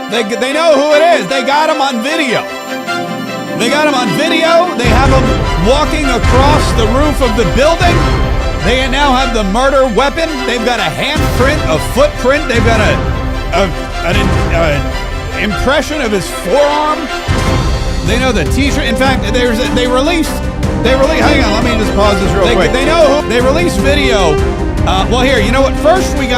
They know who it is. They got him on video. They got him on video. They have him walking across the roof of the building. They now have the murder weapon. They've got a handprint, a footprint. They've got an impression of his forearm. They know the T-shirt. In fact, they released. Hang on, let me just pause this real quick. They know who. They released video. Well, here, you know what? First we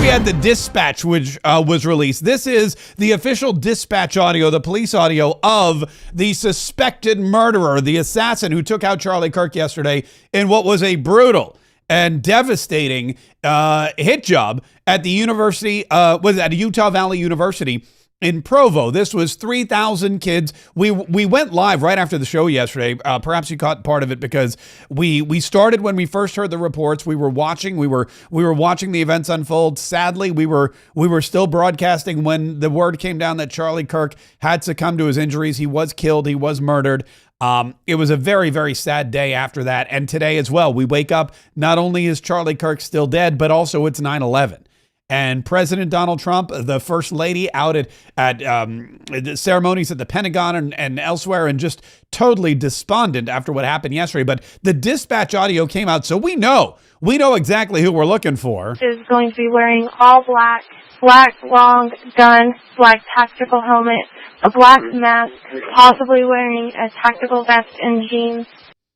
had the dispatch, which was released. This is the official dispatch audio, the police audio of the suspected murderer, the assassin who took out Charlie Kirk yesterday in what was a brutal and devastating hit job at the university, was at Utah Valley University in Provo. This was 3,000 kids. We went live right after the show yesterday. Perhaps you caught part of it because we started when we first heard the reports. We were watching the events unfold. Sadly, we were still broadcasting when the word came down that Charlie Kirk had succumbed to his injuries. He was killed. He was murdered. It was a very, very sad day after that. And today as well, we wake up, not only is Charlie Kirk still dead, but also it's 9/11. And President Donald Trump, the First Lady, out at ceremonies at the Pentagon and elsewhere, and just totally despondent after what happened yesterday. But the dispatch audio came out, so we know exactly who we're looking for. Is going to be wearing all black long gun, black tactical helmet, a black mask, possibly wearing a tactical vest and jeans.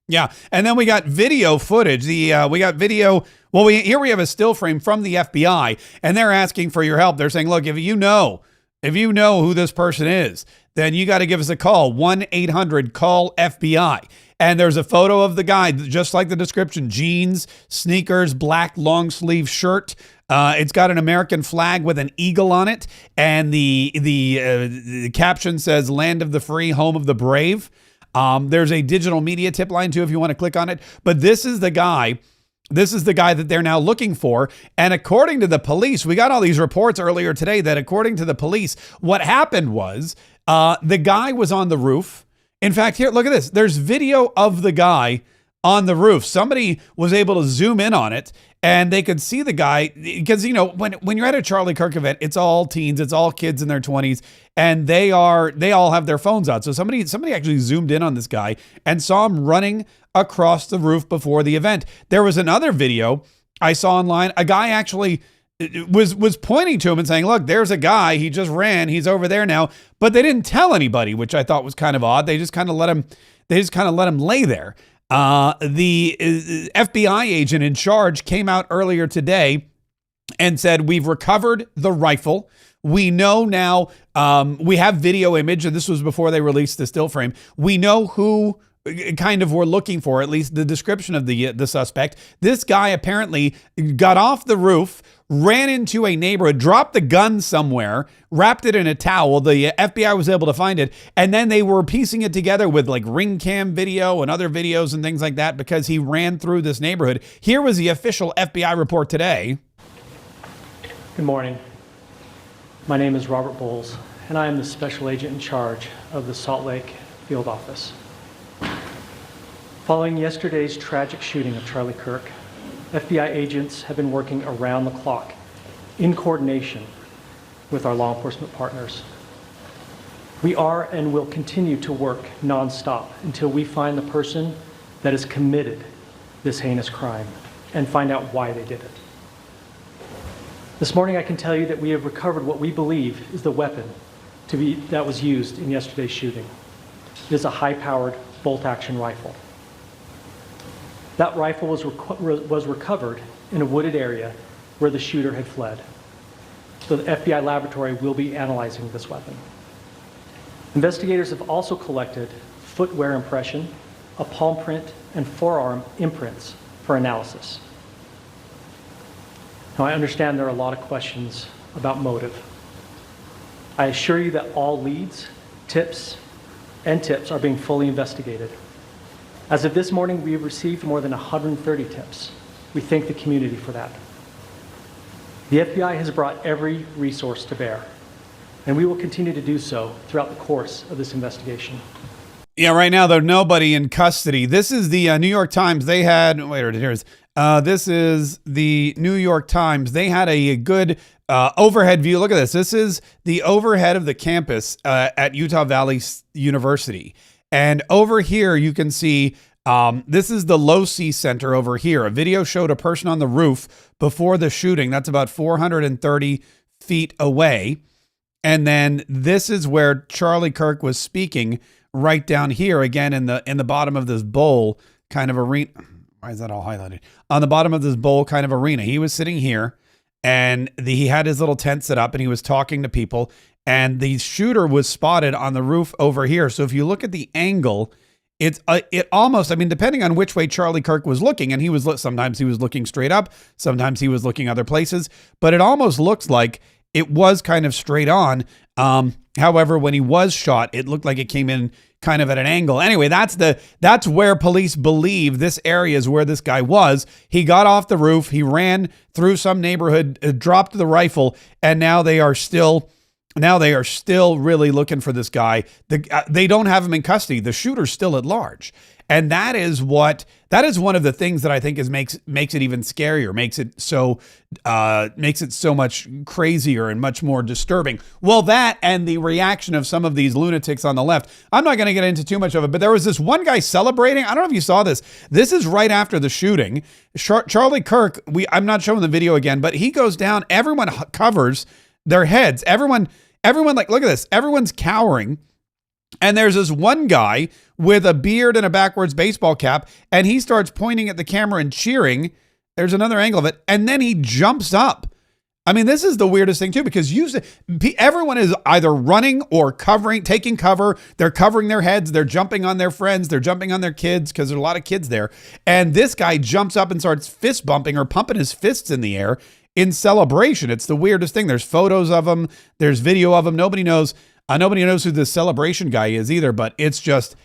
Yeah, and then we got video footage. We got video. Well, here we have a still frame from the FBI, and they're asking for your help. They're saying, look, if you know who this person is, then you got to give us a call, 1-800-CALL-FBI. And there's a photo of the guy, just like the description, jeans, sneakers, black long sleeve shirt. It's got an American flag with an eagle on it, and the caption says, "Land of the free, home of the brave." There's a digital media tip line too if you want to click on it. But this is the guy. This is the guy that they're now looking for. And according to the police, we got all these reports earlier today that according to the police, what happened was the guy was on the roof. In fact, here, look at this. There's video of the guy on the roof. Somebody was able to zoom in on it and they could see the guy because, you know, when you're at a Charlie Kirk event, it's all teens, it's all kids in their 20s, and they all have their phones out. So somebody actually zoomed in on this guy and saw him running across the roof before the event. There was another video I saw online. A guy actually was pointing to him and saying, look, there's a guy. He just ran. He's over there now. But they didn't tell anybody, which I thought was kind of odd. They just kind of let him lay there. The FBI agent in charge came out earlier today and said, we've recovered the rifle. We know now, we have video image, and this was before they released the still frame. We know who kind of we're looking for, at least the description of the suspect. This guy apparently got off the roof, ran into a neighborhood, dropped the gun somewhere, wrapped it in a towel. The FBI was able to find it, and then they were piecing it together with like ring cam video and other videos and things like that because he ran through this neighborhood. Here was the official FBI report today. Good morning. My name is Robert Bowles, and I am the special agent in charge of the Salt Lake field office. Following yesterday's tragic shooting of Charlie Kirk, FBI agents have been working around the clock in coordination with our law enforcement partners. We are and will continue to work nonstop until we find the person that has committed this heinous crime and find out why they did it. This morning I can tell you that we have recovered what we believe is the weapon that was used in yesterday's shooting. It is a high-powered bolt-action rifle. That rifle was recovered in a wooded area where the shooter had fled. So the FBI laboratory will be analyzing this weapon. Investigators have also collected footwear impression, a palm print, and forearm imprints for analysis. Now, I understand there are a lot of questions about motive. I assure you that all leads, tips are being fully investigated. As of this morning, we have received more than 130 tips. We thank the community for that. The FBI has brought every resource to bear, and we will continue to do so throughout the course of this investigation. Yeah, right now, there's nobody in custody. This is the New York Times. They had, here's This is the New York Times. They had a good overhead view. Look at this. This is the overhead of the campus at Utah Valley University. And over here, you can see this is the Low C Center over here. A video showed a person on the roof before the shooting. That's about 430 feet away. And then this is where Charlie Kirk was speaking right down here, again, in the bottom of this bowl kind of arena. Why is that all highlighted? On the bottom of this bowl kind of arena. He was sitting here, and he had his little tent set up, and he was talking to people, and the shooter was spotted on the roof over here. So if you look at the angle, it almost, I mean, depending on which way Charlie Kirk was looking, and sometimes he was looking straight up, sometimes he was looking other places, but it almost looks like it was kind of straight on. However, when he was shot, it looked like it came in kind of at an angle. Anyway, that's where police believe this area is where this guy was. He got off the roof, he ran through some neighborhood, dropped the rifle, and now they are still really looking for this guy. They don't have him in custody. The shooter's still at large. And that is one of the things that I think makes it even scarier, makes it so much crazier and much more disturbing. Well, that and the reaction of some of these lunatics on the left. I'm not going to get into too much of it, but there was this one guy celebrating. I don't know if you saw this. This is right after the shooting. Charlie Kirk, I'm not showing the video again, but he goes down. Everyone covers their heads. Everyone, like, look at this. Everyone's cowering. And there's this one guy with a beard and a backwards baseball cap, and he starts pointing at the camera and cheering. There's another angle of it. And then he jumps up. I mean, this is the weirdest thing too, because everyone is either running or taking cover. They're covering their heads. They're jumping on their friends. They're jumping on their kids because there's a lot of kids there. And this guy jumps up and starts fist bumping or pumping his fists in the air in celebration. It's the weirdest thing. There's photos of him. There's video of him. Nobody knows who this celebration guy is either, but it's just,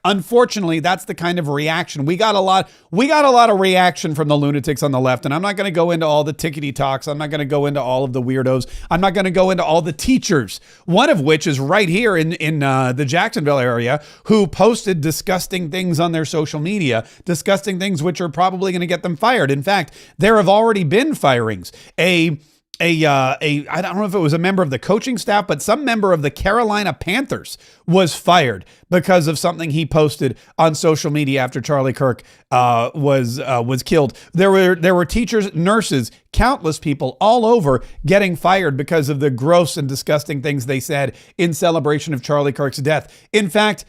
unfortunately, that's the kind of reaction. We got a lot of reaction from the lunatics on the left, and I'm not going to go into all the tickety talks. I'm not going to go into all of the weirdos. I'm not going to go into all the teachers, one of which is right here in the Jacksonville area, who posted disgusting things on their social media, disgusting things which are probably going to get them fired. In fact, there have already been firings. I don't know if it was a member of the coaching staff, but some member of the Carolina Panthers was fired because of something he posted on social media after Charlie Kirk was killed. There were teachers, nurses, countless people all over getting fired because of the gross and disgusting things they said in celebration of Charlie Kirk's death. In fact,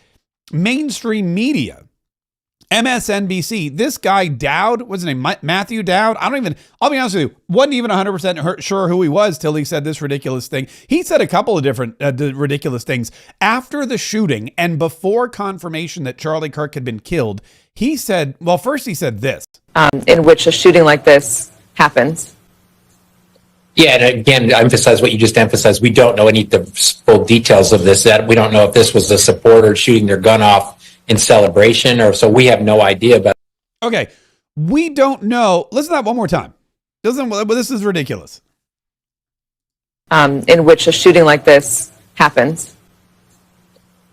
mainstream media, MSNBC, this guy Dowd, what's his name? Matthew Dowd. I'll be honest with you, wasn't even 100% sure who he was till he said this ridiculous thing. He said a couple of different ridiculous things. After the shooting and before confirmation that Charlie Kirk had been killed, he said this. In which a shooting like this happens. Yeah, and again, to emphasize what you just emphasized, we don't know any of the full details of this. That we don't know if this was a supporter shooting their gun off in celebration, or so we have no idea about. Okay, we don't know. Listen to that one more time. This is ridiculous. In which a shooting like this happens.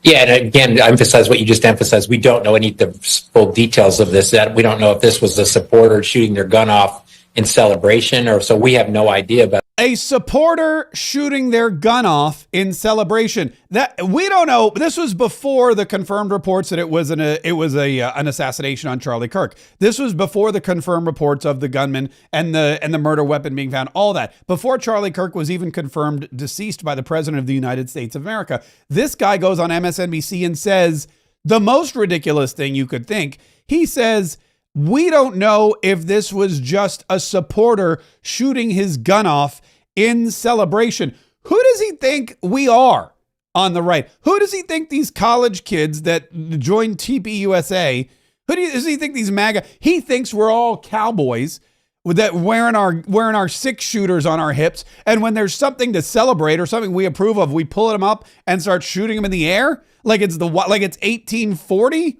Yeah, and again, to emphasize what you just emphasized, we don't know any of the full details of this. That we don't know if this was a supporter shooting their gun off in celebration, or so we have no idea about. A supporter shooting their gun off in celebration. That we don't know. This was before the confirmed reports that it was an assassination on Charlie Kirk. This was before the confirmed reports of the gunman and the murder weapon being found. All that before Charlie Kirk was even confirmed deceased by the President of the United States of America. This guy goes on MSNBC and says the most ridiculous thing you could think. He says, we don't know if this was just a supporter shooting his gun off in celebration. Who does he think we are on the right? Who does he think these college kids that joined TPUSA, does he think these MAGA? He thinks we're all cowboys with that wearing our 6-shooters on our hips. And when there's something to celebrate or something we approve of, we pull them up and start shooting them in the air like it's 1840.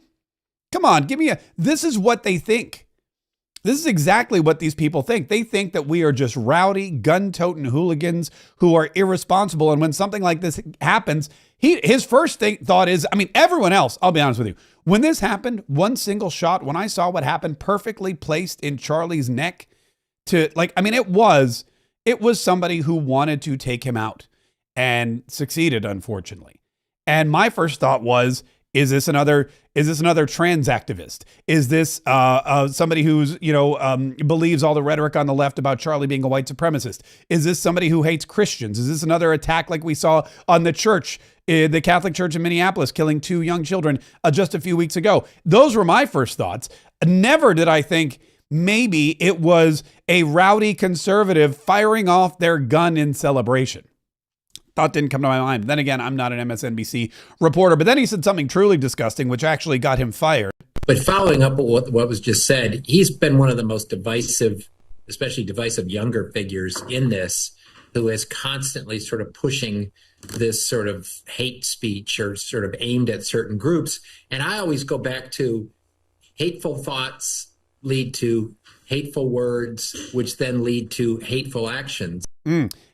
Come on, this is what they think. This is exactly what these people think. They think that we are just rowdy, gun-toting hooligans who are irresponsible. And when something like this happens, his first thought is, everyone else, I'll be honest with you, When this happened, one single shot, when I saw what happened perfectly placed in Charlie's neck it was somebody who wanted to take him out and succeeded, unfortunately. And my first thought was, is this another trans activist? Is this somebody who's, believes all the rhetoric on the left about Charlie being a white supremacist? Is this somebody who hates Christians? Is this another attack like we saw on the church, the Catholic Church in Minneapolis, killing 2 young children just a few weeks ago? Those were my first thoughts. Never did I think maybe it was a rowdy conservative firing off their gun in celebration. Thought didn't come to my mind. Then again, I'm not an MSNBC reporter. But then he said something truly disgusting, which actually got him fired. But following up on what was just said, he's been one of the most divisive, especially divisive younger figures in this, who is constantly sort of pushing this sort of hate speech or sort of aimed at certain groups. And I always go back to hateful thoughts lead to hateful words, which then lead to hateful actions.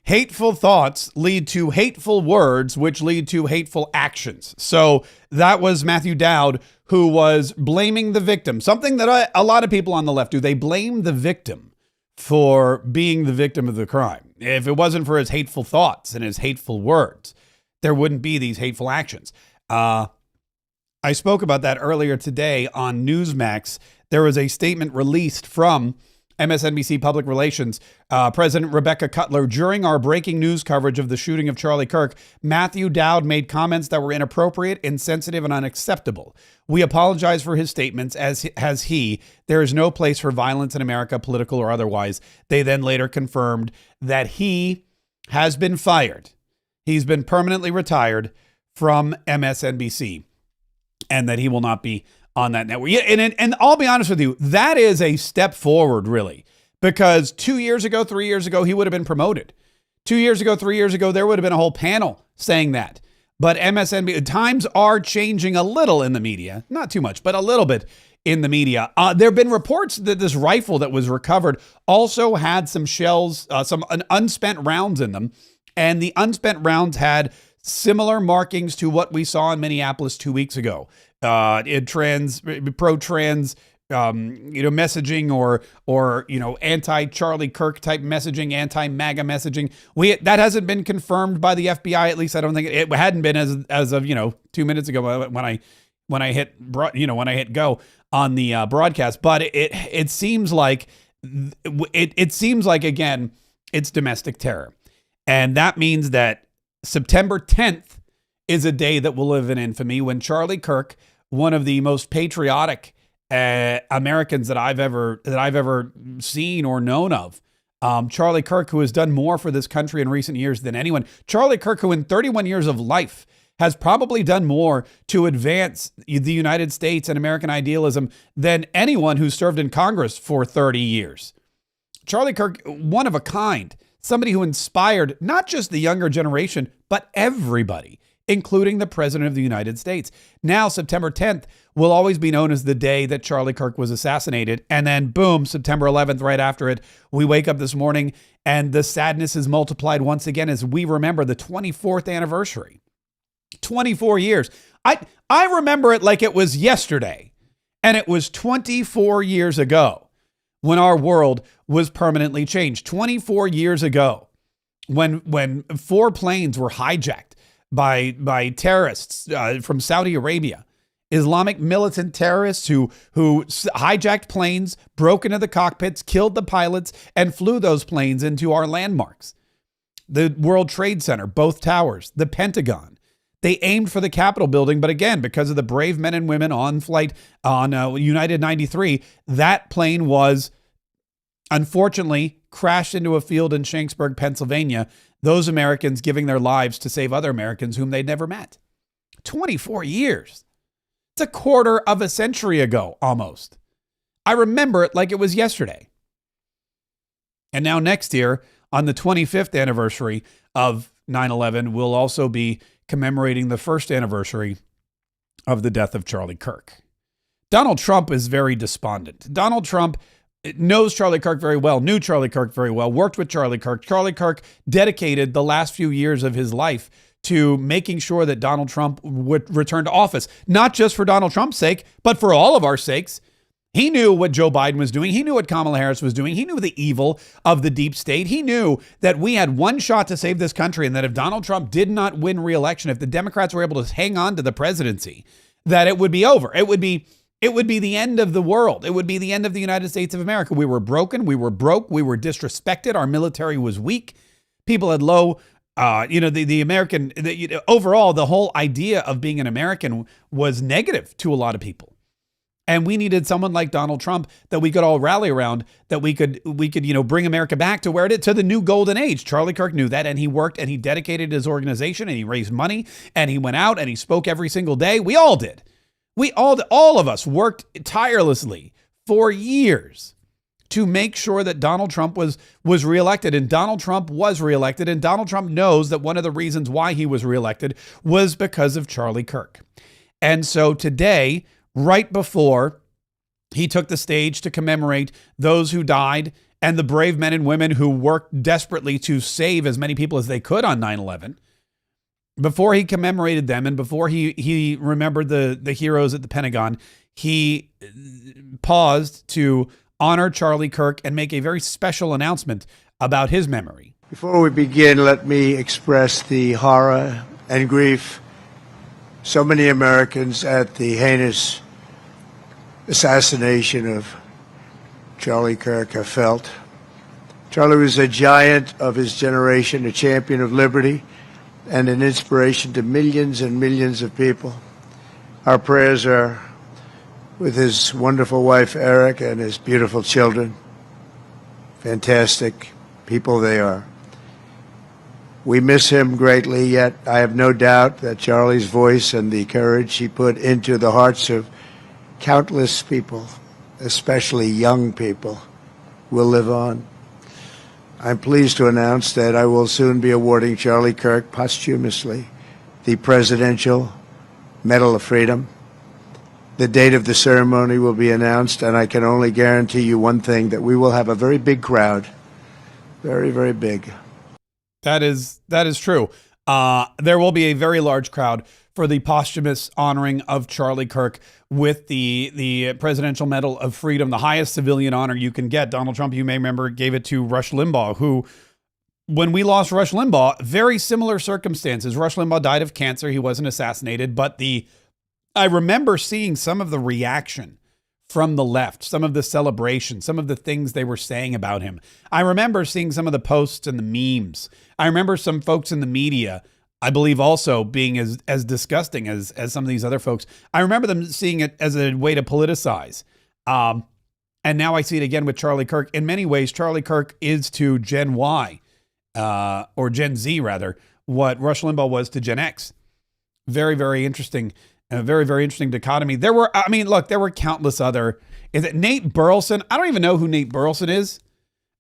Hateful thoughts lead to hateful words, which lead to hateful actions. So that was Matthew Dowd, who was blaming the victim, something that a lot of people on the left do. They blame the victim for being the victim of the crime. If it wasn't for his hateful thoughts and his hateful words, there wouldn't be these hateful actions. I spoke about that earlier today on Newsmax. There was a statement released from MSNBC Public Relations, President Rebecca Cutler. During our breaking news coverage of the shooting of Charlie Kirk, Matthew Dowd made comments that were inappropriate, insensitive, and unacceptable. We apologize for his statements, as has he. There is no place for violence in America, political or otherwise. They then later confirmed that he has been fired. He's been permanently retired from MSNBC, and that he will not be on that network. Yeah, and I'll be honest with you, that is a step forward, really, because 2 years ago, 3 years ago, he would have been promoted. 2 years ago, 3 years ago, there would have been a whole panel saying that. But MSNBC, times are changing a little in the media, not too much, but a little bit in the media. There have been reports that this rifle that was recovered also had some shells, some unspent rounds in them, and the unspent rounds had similar markings to what we saw in Minneapolis 2 weeks ago. Pro-trans, messaging or anti-Charlie Kirk type messaging, anti-MAGA messaging. That hasn't been confirmed by the FBI. At least I don't think it hadn't been as of 2 minutes ago when I hit go on the broadcast. But it seems like again, it's domestic terror, and that means that September 10th is a day that will live in infamy, when Charlie Kirk, one of the most patriotic Americans that I've ever seen or known of, Charlie Kirk, who has done more for this country in recent years than anyone. Charlie Kirk, who in 31 years of life has probably done more to advance the United States and American idealism than anyone who served in Congress for 30 years. Charlie Kirk, one of a kind, somebody who inspired not just the younger generation, but everybody, including the President of the United States. Now, September 10th will always be known as the day that Charlie Kirk was assassinated. And then, boom, September 11th, right after it, we wake up this morning and the sadness is multiplied once again as we remember the 24th anniversary. 24 years. I remember it like it was yesterday. And it was 24 years ago when our world was permanently changed. 24 years ago when 4 planes were hijacked by terrorists from Saudi Arabia, Islamic militant terrorists who hijacked planes, broke into the cockpits, killed the pilots, and flew those planes into our landmarks. The World Trade Center, both towers, the Pentagon. They aimed for the Capitol building, but again, because of the brave men and women on flight on United 93, that plane was unfortunately crashed into a field in Shanksburg, Pennsylvania, those Americans giving their lives to save other Americans whom they'd never met. 24 years. It's a quarter of a century ago, almost. I remember it like it was yesterday. And now next year, on the 25th anniversary of 9/11, we'll also be commemorating the first anniversary of the death of Charlie Kirk. Donald Trump is very despondent. Donald Trump knows Charlie Kirk very well, knew Charlie Kirk very well, worked with Charlie Kirk. Charlie Kirk dedicated the last few years of his life to making sure that Donald Trump would return to office, not just for Donald Trump's sake, but for all of our sakes. He knew what Joe Biden was doing. He knew what Kamala Harris was doing. He knew the evil of the deep state. He knew that we had one shot to save this country, and that if Donald Trump did not win re-election, if the Democrats were able to hang on to the presidency, that it would be over. It would be the end of the world. It would be the end of the United States of America. We were broken. We were broke. We were disrespected. Our military was weak. People had low, overall, the whole idea of being an American was negative to a lot of people. And we needed someone like Donald Trump that we could all rally around, that we could bring America back to where it is, to the new golden age. Charlie Kirk knew that, and he worked and he dedicated his organization and he raised money and he went out and he spoke every single day. We all did. All of us worked tirelessly for years to make sure that Donald Trump was reelected, and Donald Trump was reelected, and Donald Trump knows that one of the reasons why he was reelected was because of Charlie Kirk. And so today, right before he took the stage to commemorate those who died and the brave men and women who worked desperately to save as many people as they could on 9/11, before he commemorated them and before he remembered the heroes at the Pentagon, he paused to honor Charlie Kirk and make a very special announcement about his memory. Before we begin, let me express the horror and grief so many Americans at the heinous assassination of Charlie Kirk have felt. Charlie was a giant of his generation, a champion of liberty, and an inspiration to millions and millions of people. Our prayers are with his wonderful wife, Eric, and his beautiful children. Fantastic people they are. We miss him greatly, yet I have no doubt that Charlie's voice and the courage he put into the hearts of countless people, especially young people, will live on. I'm pleased to announce that I will soon be awarding Charlie Kirk posthumously the Presidential Medal of Freedom. The date of the ceremony will be announced, and I can only guarantee you one thing, that we will have a very big crowd. Very, very big. That is true. There will be a very large crowd for the posthumous honoring of Charlie Kirk with the Presidential Medal of Freedom, the highest civilian honor you can get. Donald Trump, you may remember, gave it to Rush Limbaugh, who, when we lost Rush Limbaugh, very similar circumstances. Rush Limbaugh died of cancer. He wasn't assassinated, but I remember seeing some of the reaction from the left, some of the celebration, some of the things they were saying about him. I remember seeing some of the posts and the memes. I remember some folks in the media, I believe, also being as disgusting as some of these other folks. I remember them seeing it as a way to politicize. And now I see it again with Charlie Kirk. In many ways, Charlie Kirk is to Gen Y, or Gen Z rather, what Rush Limbaugh was to Gen X. Very, very interesting. A very, very interesting dichotomy. There were countless other. Is it Nate Burleson? I don't even know who Nate Burleson is.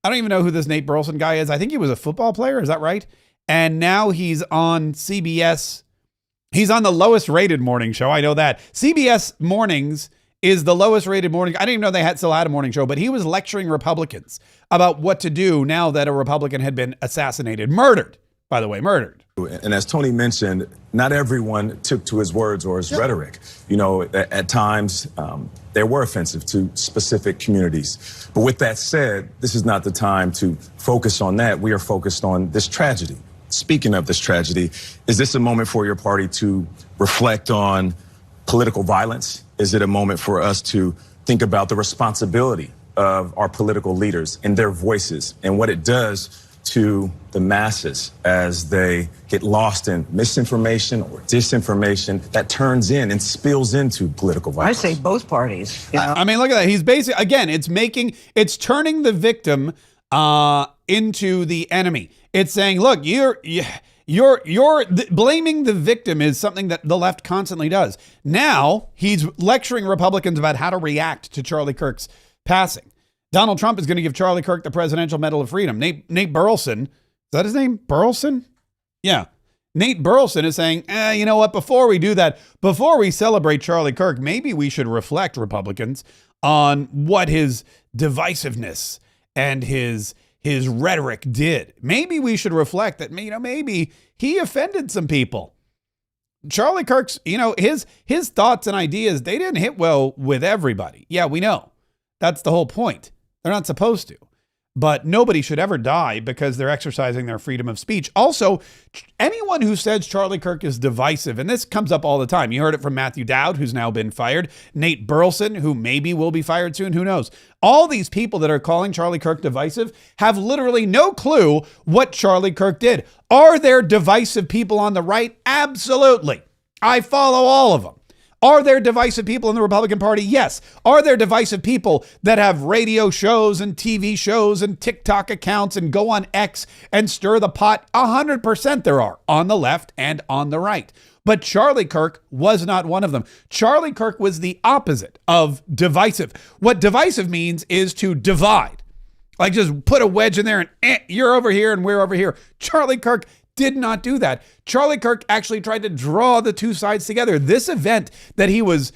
I don't even know who this Nate Burleson guy is. I think he was a football player. Is that right? And now he's on CBS. He's on the lowest rated morning show. I know that. CBS Mornings is the lowest rated morning. I didn't even know they still had a morning show, but he was lecturing Republicans about what to do now that a Republican had been assassinated. Murdered, by the way, murdered. And as Tony mentioned, not everyone took to his words or his rhetoric. You know, at times they were offensive to specific communities. But with that said, this is not the time to focus on that. We are focused on this tragedy. Speaking of this tragedy, is this a moment for your party to reflect on political violence? Is it a moment for us to think about the responsibility of our political leaders and their voices and what it does to the masses as they get lost in misinformation or disinformation that turns in and spills into political violence? I say both parties. You know? I mean, look at that. He's basically, again, it's turning the victim into the enemy. It's saying, look, you're blaming the victim is something that the left constantly does. Now he's lecturing Republicans about how to react to Charlie Kirk's passing. Donald Trump is going to give Charlie Kirk the Presidential Medal of Freedom. Nate Burleson, is that his name? Burleson? Yeah. Nate Burleson is saying, you know what? Before we do that, before we celebrate Charlie Kirk, maybe we should reflect, Republicans, on what his divisiveness and his his rhetoric did. Maybe we should reflect that, maybe he offended some people. Charlie Kirk's, his thoughts and ideas, they didn't hit well with everybody. Yeah, we know. That's the whole point. They're not supposed to. But nobody should ever die because they're exercising their freedom of speech. Also, anyone who says Charlie Kirk is divisive, and this comes up all the time. You heard it from Matthew Dowd, who's now been fired. Nate Burleson, who maybe will be fired soon. Who knows? All these people that are calling Charlie Kirk divisive have literally no clue what Charlie Kirk did. Are there divisive people on the right? Absolutely. I follow all of them. Are there divisive people in the Republican Party? Yes. Are there divisive people that have radio shows and TV shows and TikTok accounts and go on X and stir the pot? 100% there are, on the left and on the right. But Charlie Kirk was not one of them. Charlie Kirk was the opposite of divisive. What divisive means is to divide. Like just put a wedge in there and you're over here and we're over here. Charlie Kirk did not do that. Charlie Kirk actually tried to draw the two sides together. This event that he was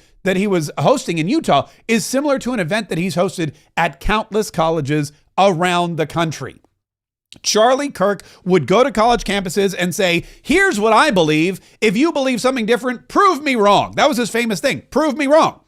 hosting in Utah is similar to an event that he's hosted at countless colleges around the country. Charlie Kirk would go to college campuses and say, here's what I believe. If you believe something different, prove me wrong. That was his famous thing. Prove me wrong.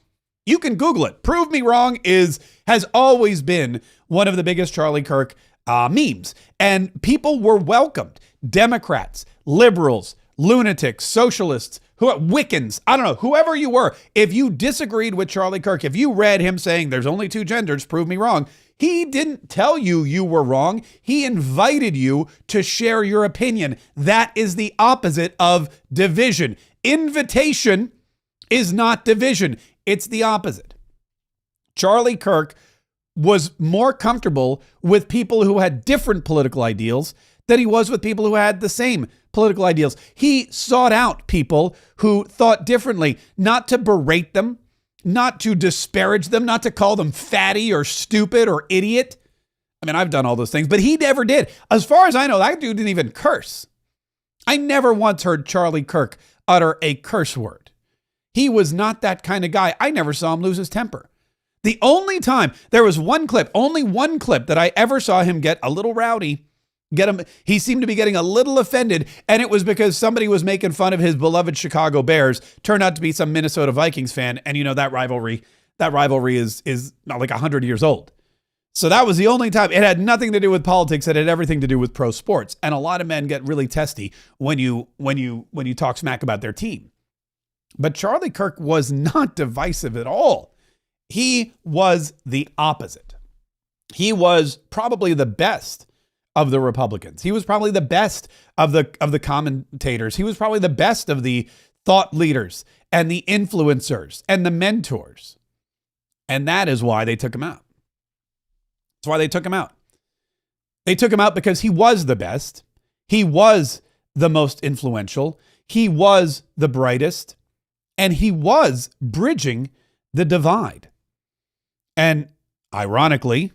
You can Google it. Prove me wrong has always been one of the biggest Charlie Kirk memes. And people were welcomed. Democrats, liberals, lunatics, socialists, Wiccans, I don't know, whoever you were, if you disagreed with Charlie Kirk, if you read him saying there's only two genders, prove me wrong, he didn't tell you you were wrong. He invited you to share your opinion. That is the opposite of division. Invitation is not division. It's the opposite. Charlie Kirk was more comfortable with people who had different political ideals than he was with people who had the same political ideals. He sought out people who thought differently, not to berate them, not to disparage them, not to call them fatty or stupid or idiot. I mean, I've done all those things, but he never did. As far as I know, that dude didn't even curse. I never once heard Charlie Kirk utter a curse word. He was not that kind of guy. I never saw him lose his temper. The only time, there was only one clip that I ever saw him get a little rowdy. He seemed to be getting a little offended, and it was because somebody was making fun of his beloved Chicago Bears. Turned out to be some Minnesota Vikings fan, and that rivalry is not like 100 years old. So that was the only time. It had nothing to do with politics. It had everything to do with pro sports. And a lot of men get really testy when you talk smack about their team. But Charlie Kirk was not divisive at all. He was the opposite. He was probably the best of the Republicans. He was probably the best of the commentators. He was probably the best of the thought leaders and the influencers and the mentors. And that is why they took him out. That's why they took him out. They took him out because he was the best. He was the most influential. He was the brightest. And he was bridging the divide. And ironically,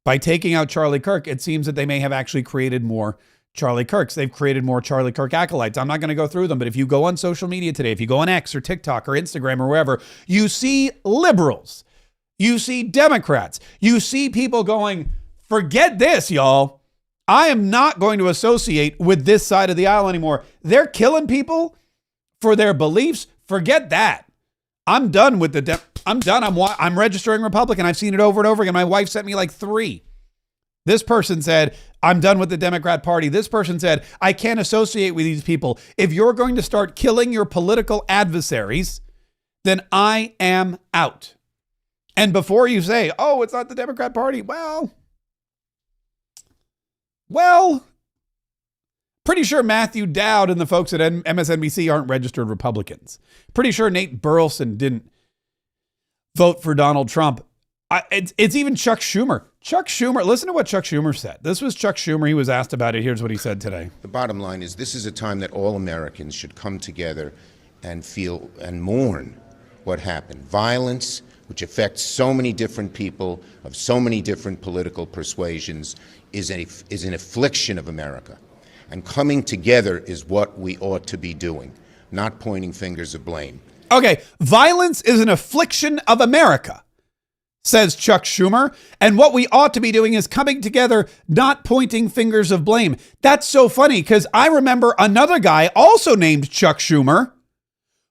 by taking out Charlie Kirk, it seems that they may have actually created more Charlie Kirks. They've created more Charlie Kirk acolytes. I'm not going to go through them, but if you go on social media today, if you go on X or TikTok or Instagram or wherever, you see liberals, you see Democrats, you see people going, forget this, y'all. I am not going to associate with this side of the aisle anymore. They're killing people for their beliefs. Forget that. I'm done with I'm done. I'm registering Republican. I've seen it over and over again. My wife sent me like 3. This person said, I'm done with the Democrat Party. This person said, I can't associate with these people. If you're going to start killing your political adversaries, then I am out. And before you say, oh, it's not the Democrat Party. Well, pretty sure Matthew Dowd and the folks at MSNBC aren't registered Republicans. Pretty sure Nate Burleson didn't vote for Donald Trump. It's even Chuck Schumer. Chuck Schumer, listen to what Chuck Schumer said. This was Chuck Schumer. He was asked about it. Here's what he said today. The bottom line is this is a time that all Americans should come together and feel and mourn what happened. Violence, which affects so many different people of so many different political persuasions, is an affliction of America. And coming together is what we ought to be doing, not pointing fingers of blame. Okay, violence is an affliction of America. says Chuck Schumer. And what we ought to be doing is coming together, not pointing fingers of blame. That's so funny because I remember another guy also named Chuck Schumer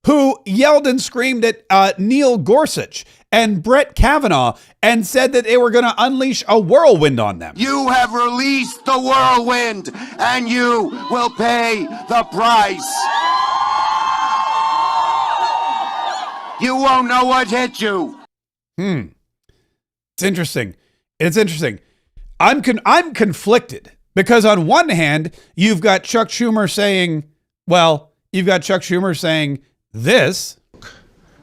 who yelled and screamed at Neil Gorsuch and Brett Kavanaugh and said that they were going to unleash a whirlwind on them. You have released the whirlwind, and you will pay the price. You won't know what hit you. It's interesting. It's interesting. I'm conflicted because on one hand, you've got Chuck Schumer saying this.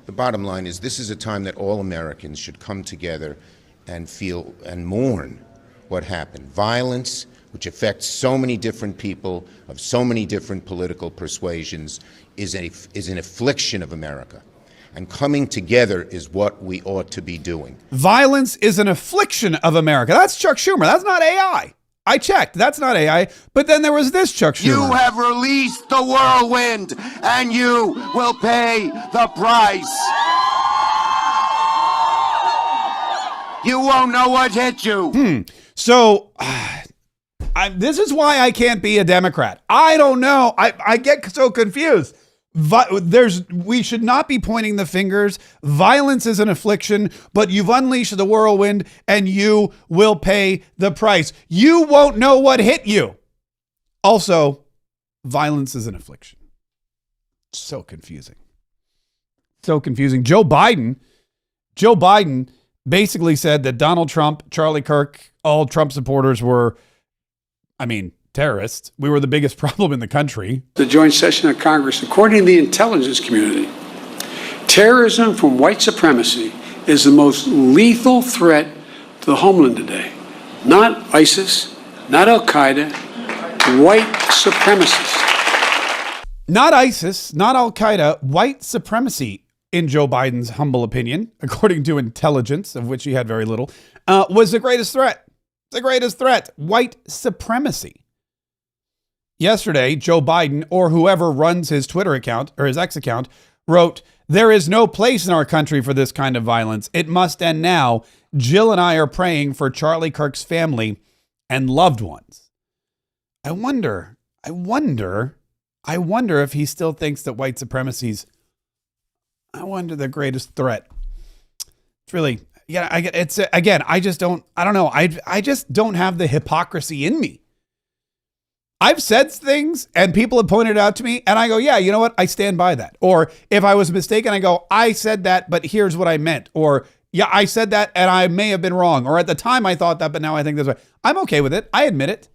The bottom line is this is a time that all Americans should come together and feel and mourn what happened. Violence, which affects so many different people of so many different political persuasions, is an affliction of America. And coming together is what we ought to be doing. Violence is an affliction of America. That's Chuck Schumer. That's not AI. I checked. That's not AI. But then there was this Chuck Schumer. You have released the whirlwind, and you will pay the price. You won't know what hit you. So this is why I can't be a Democrat. I don't know. I get so confused. We should not be pointing the fingers. Violence is an affliction, but you've unleashed the whirlwind and you will pay the price. You won't know what hit you. Also, violence is an affliction. So confusing. So confusing. Joe Biden basically said that Donald Trump, Charlie Kirk, all Trump supporters were, terrorists. We were the biggest problem in the country. The joint session of Congress, according to the intelligence community, terrorism from white supremacy is the most lethal threat to the homeland today. Not ISIS, not Al-Qaeda, white supremacists. Not ISIS, not Al-Qaeda, white supremacy, in Joe Biden's humble opinion, according to intelligence, of which he had very little, was the greatest threat. The greatest threat, white supremacy. Yesterday, Joe Biden, or whoever runs his Twitter account or his X account, wrote, "There is no place in our country for this kind of violence. It must end now. Jill and I are praying for Charlie Kirk's family and loved ones." I wonder if he still thinks that white supremacy's, the greatest threat. It's really, I just don't know. I just don't have the hypocrisy in me. I've said things and people have pointed it out to me and I go, yeah, you know what? I stand by that. Or if I was mistaken, I go, I said that, but here's what I meant. Or yeah, I said that and I may have been wrong. Or at the time I thought that, but now I think this way. I'm okay with it. I admit it.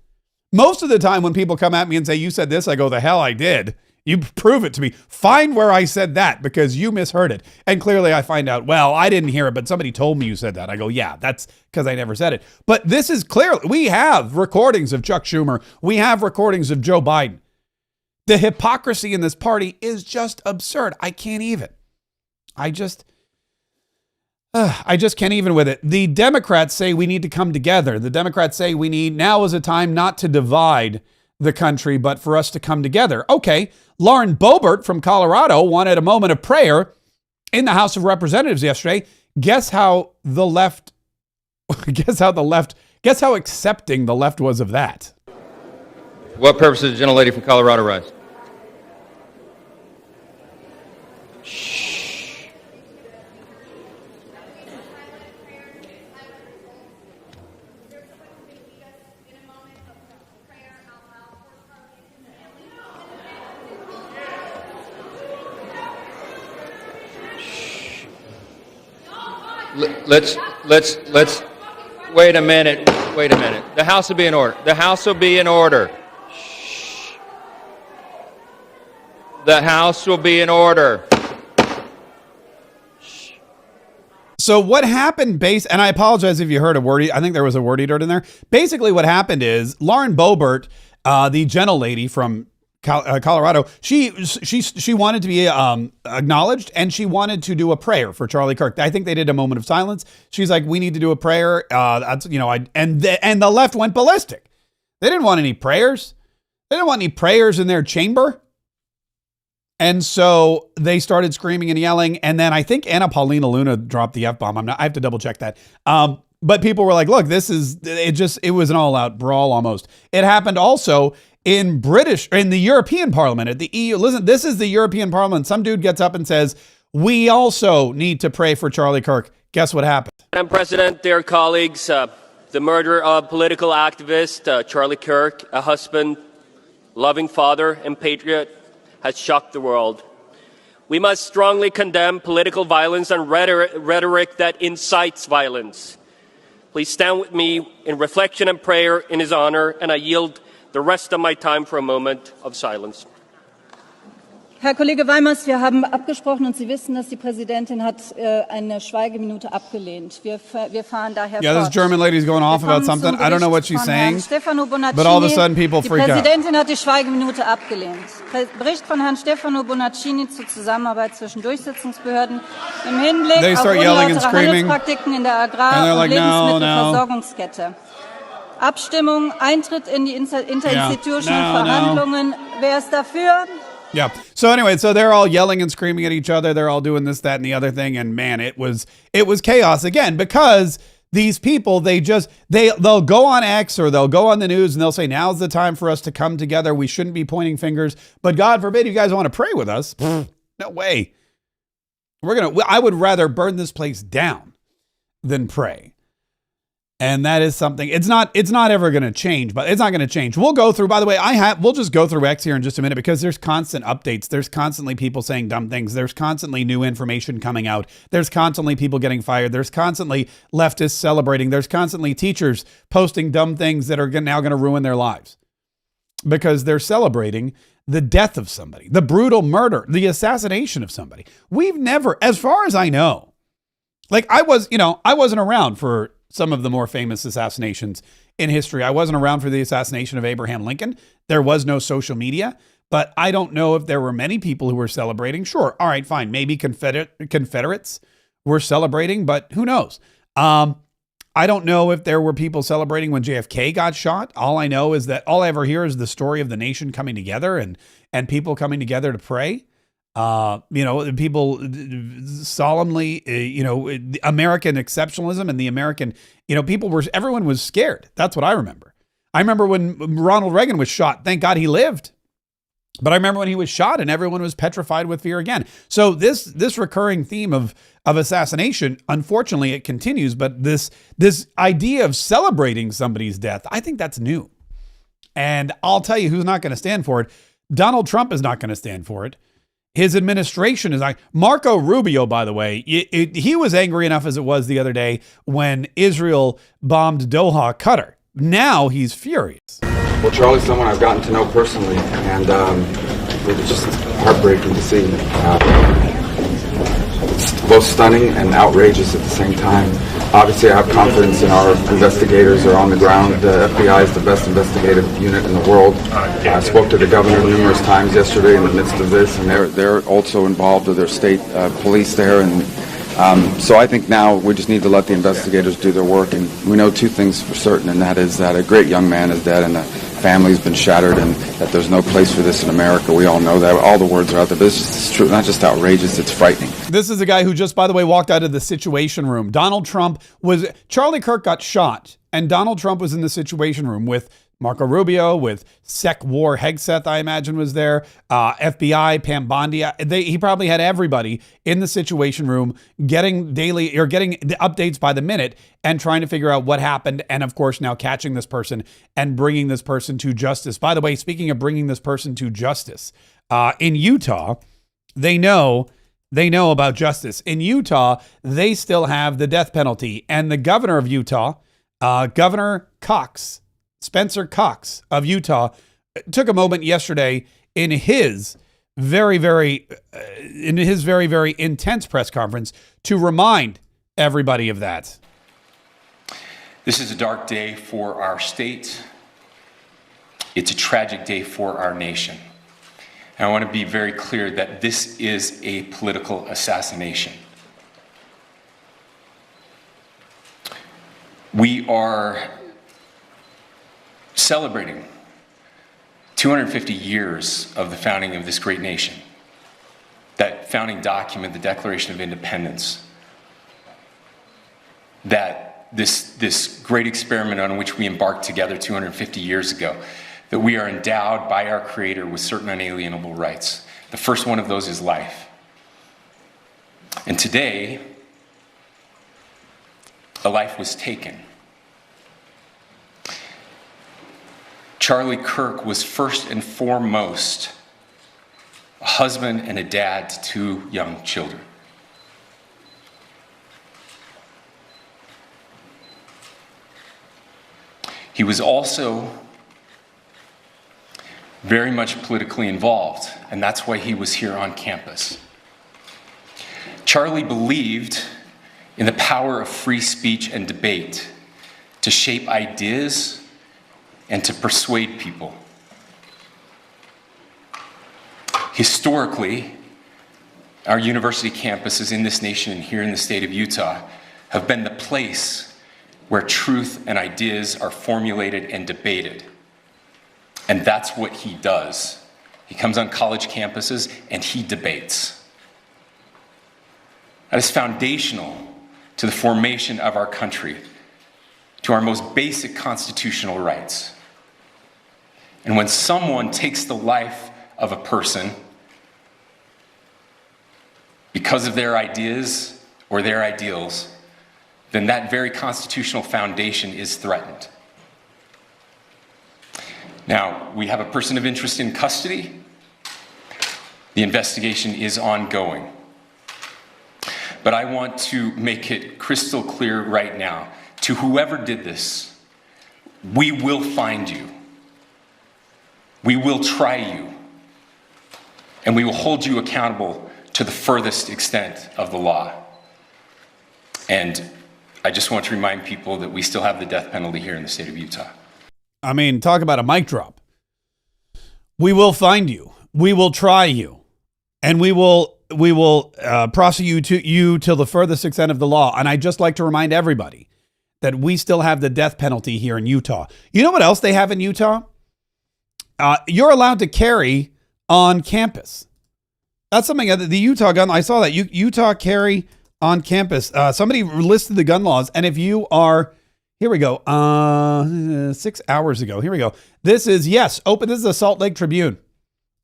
Most of the time when people come at me and say, you said this, I go, the hell I did. You prove it to me. Find where I said that because you misheard it. And clearly I find out, well, I didn't hear it, but somebody told me you said that. I go, yeah, that's because I never said it. But this is clearly, we have recordings of Chuck Schumer. We have recordings of Joe Biden. The hypocrisy in this party is just absurd. I can't even. I just can't even with it. The Democrats say we need to come together. The Democrats say now is a time not to divide the country, but for us to come together. Okay, Lauren Boebert from Colorado wanted a moment of prayer in the House of Representatives yesterday. Guess how accepting the left was of that. What purpose did the gentlelady from Colorado rise? Shh. Let's wait a minute. The House will be in order. The House will be in order. Shh. The House will be in order. Shh. So what happened and I apologize if you heard a word. I think there was a word eater in there. Basically what happened is Lauren Boebert, the gentlelady from Colorado, she wanted to be acknowledged and she wanted to do a prayer for Charlie Kirk. I think they did a moment of silence. She's like, we need to do a prayer. And the left went ballistic. They didn't want any prayers. They didn't want any prayers in their chamber. And so they started screaming and yelling. And then I think Anna Paulina Luna dropped the F-bomb. I have to double check that. But people were like, look, it was an all out brawl almost. It happened also in the European Parliament, at the EU. Listen, this is the European Parliament. Some dude gets up and says, we also need to pray for Charlie Kirk. Guess what happened? Madam President, dear colleagues, the murder of political activist Charlie Kirk, a husband, loving father, and patriot, has shocked the world. We must strongly condemn political violence and rhetoric that incites violence. Please stand with me in reflection and prayer in his honor, and I yield the rest of my time for a moment of silence. Herr Kollege Weimers, wir haben abgesprochen und Sie wissen, dass die Präsidentin hat eine Schweigeminute abgelehnt. Wir fahren daher fort. This German lady's going off about something. I don't know what she's saying, but all of a sudden people freak out. Die Präsidentin hat die Schweigeminute abgelehnt. Bericht von Herrn Stefano Bonaccini zur Zusammenarbeit zwischen Durchsetzungsbehörden im Hinblick auf unlautere Handelspraktiken in der Agrar- und Lebensmittelversorgungskette. Abstimmung, Eintritt in die interinstitutionellen Verhandlungen. Wer ist dafür? Yeah. So anyway, so they're all yelling and screaming at each other. They're all doing this, that, and the other thing. And man, it was chaos again, because these people, they'll go on X or they'll go on the news and they'll say, now's the time for us to come together. We shouldn't be pointing fingers, but God forbid you guys want to pray with us. No way. I would rather burn this place down than pray. And that is something, it's not ever going to change, but it's not going to change. We'll go through, by the way, we'll just go through X here in just a minute, because there's constant updates. There's constantly people saying dumb things. There's constantly new information coming out. There's constantly people getting fired. There's constantly leftists celebrating. There's constantly teachers posting dumb things that are now going to ruin their lives because they're celebrating the death of somebody, the brutal murder, the assassination of somebody. We've never, as far as I know, like I wasn't around for some of the more famous assassinations in history. I wasn't around for the assassination of Abraham Lincoln. There was no social media, but I don't know if there were many people who were celebrating. Sure. All right, fine. Maybe Confederates were celebrating, but who knows? I don't know if there were people celebrating when JFK got shot. All I know is that all I ever hear is the story of the nation coming together and people coming together to pray. People solemnly, the American exceptionalism and the American, everyone was scared. That's what I remember. I remember when Ronald Reagan was shot. Thank God he lived. But I remember when he was shot and everyone was petrified with fear again. So this recurring theme of assassination, unfortunately, it continues. But this idea of celebrating somebody's death, I think that's new. And I'll tell you who's not going to stand for it. Donald Trump is not going to stand for it. His administration is like Marco Rubio, by the way. He was angry enough as it was the other day when Israel bombed Doha, Qatar. Now he's furious. Well, Charlie's someone I've gotten to know personally, and it was just heartbreaking to see. It's both stunning and outrageous at the same time. Obviously, I have confidence in our investigators who are on the ground. The FBI is the best investigative unit in the world. I spoke to the governor numerous times yesterday in the midst of this, and they're also involved with their state police there. And so I think now we just need to let the investigators do their work. And we know two things for certain, and that is that a great young man is dead and the family's been shattered, and that there's no place for this in America. We all know that. All the words are out there. But it's true, not just outrageous, it's frightening. This is a guy who just, by the way, walked out of the Situation Room. Charlie Kirk got shot, and Donald Trump was in the Situation Room with Marco Rubio, with Sec War Hegseth, I imagine, was there. FBI, Pam Bondi. He probably had everybody in the Situation Room getting the updates by the minute and trying to figure out what happened. And of course, now catching this person and bringing this person to justice. By the way, speaking of bringing this person to justice, in Utah, they know about justice. In Utah, they still have the death penalty. And the governor of Utah, Governor Spencer Cox of Utah, took a moment yesterday in his very, very intense press conference to remind everybody of that. This is a dark day for our state. It's a tragic day for our nation. And I want to be very clear that this is a political assassination. We are celebrating 250 years of the founding of this great nation. founding document, the Declaration of Independence, that this great experiment on which we embarked together 250 years ago, that we are endowed by our Creator with certain unalienable rights. The first one of those is life. And today, a life was taken. Charlie Kirk was first and foremost a husband and a dad to 2 young children. He was also very much politically involved, and that's why he was here on campus. Charlie believed in the power of free speech and debate to shape ideas and to persuade people. Historically, our university campuses in this nation and here in the state of Utah have been the place where truth and ideas are formulated and debated. And that's what he does. He comes on college campuses and he debates. That is foundational to the formation of our country, to our most basic constitutional rights. And when someone takes the life of a person because of their ideas or their ideals, then that very constitutional foundation is threatened. Now, we have a person of interest in custody. The investigation is ongoing. But I want to make it crystal clear right now, to whoever did this, we will find you. We will try you. And we will hold you accountable to the furthest extent of the law. And I just want to remind people that we still have the death penalty here in the state of Utah. I mean, talk about a mic drop. We will find you. We will try you. And we will prosecute you till the furthest extent of the law. And I'd just like to remind everybody that we still have the death penalty here in Utah. You know what else they have in Utah? You're allowed to carry on campus. That's something that the Utah gun, I saw that. Utah carry on campus. Somebody listed the gun laws. And if you are, here we go, 6 hours ago. Here we go. This is, yes, open. This is the Salt Lake Tribune.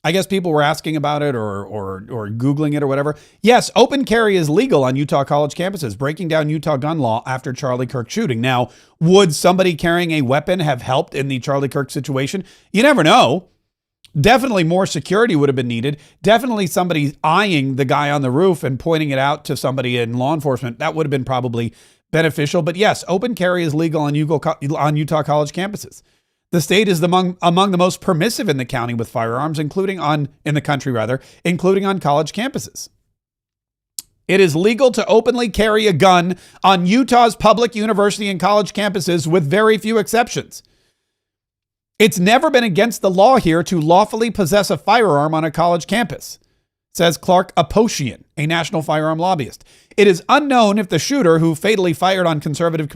I guess people were asking about it or Googling it or whatever. Yes, open carry is legal on Utah college campuses, breaking down Utah gun law after Charlie Kirk shooting. Now, would somebody carrying a weapon have helped in the Charlie Kirk situation? You never know. Definitely more security would have been needed. Definitely somebody eyeing the guy on the roof and pointing it out to somebody in law enforcement. That would have been probably beneficial. But yes, open carry is legal on Utah college campuses. The state is among the most permissive in the county with firearms, in the country, including on college campuses. It is legal to openly carry a gun on Utah's public university and college campuses with very few exceptions. It's never been against the law here to lawfully possess a firearm on a college campus, says Clark Aposhian, a national firearm lobbyist. It is unknown if the shooter who fatally fired on conservative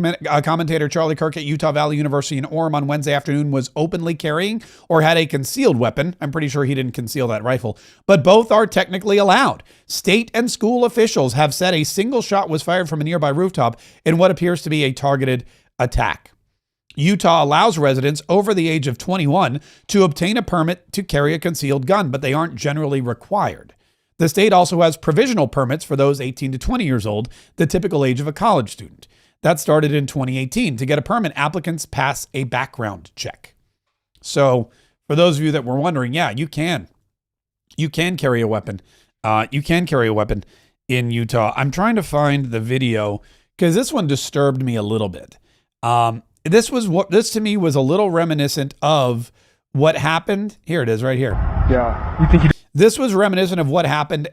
commentator Charlie Kirk at Utah Valley University in Orem on Wednesday afternoon was openly carrying or had a concealed weapon. I'm pretty sure he didn't conceal that rifle, but both are technically allowed. State and school officials have said a single shot was fired from a nearby rooftop in what appears to be a targeted attack. Utah allows residents over the age of 21 to obtain a permit to carry a concealed gun, but they aren't generally required. The state also has provisional permits for those 18 to 20 years old, the typical age of a college student. That started in 2018. To get a permit, applicants pass a background check. So for those of you that were wondering, yeah, you can carry a weapon. You can carry a weapon in Utah. I'm trying to find the video because this one disturbed me a little bit. This to me was a little reminiscent of what happened. Here it is right here. Yeah. This was reminiscent of what happened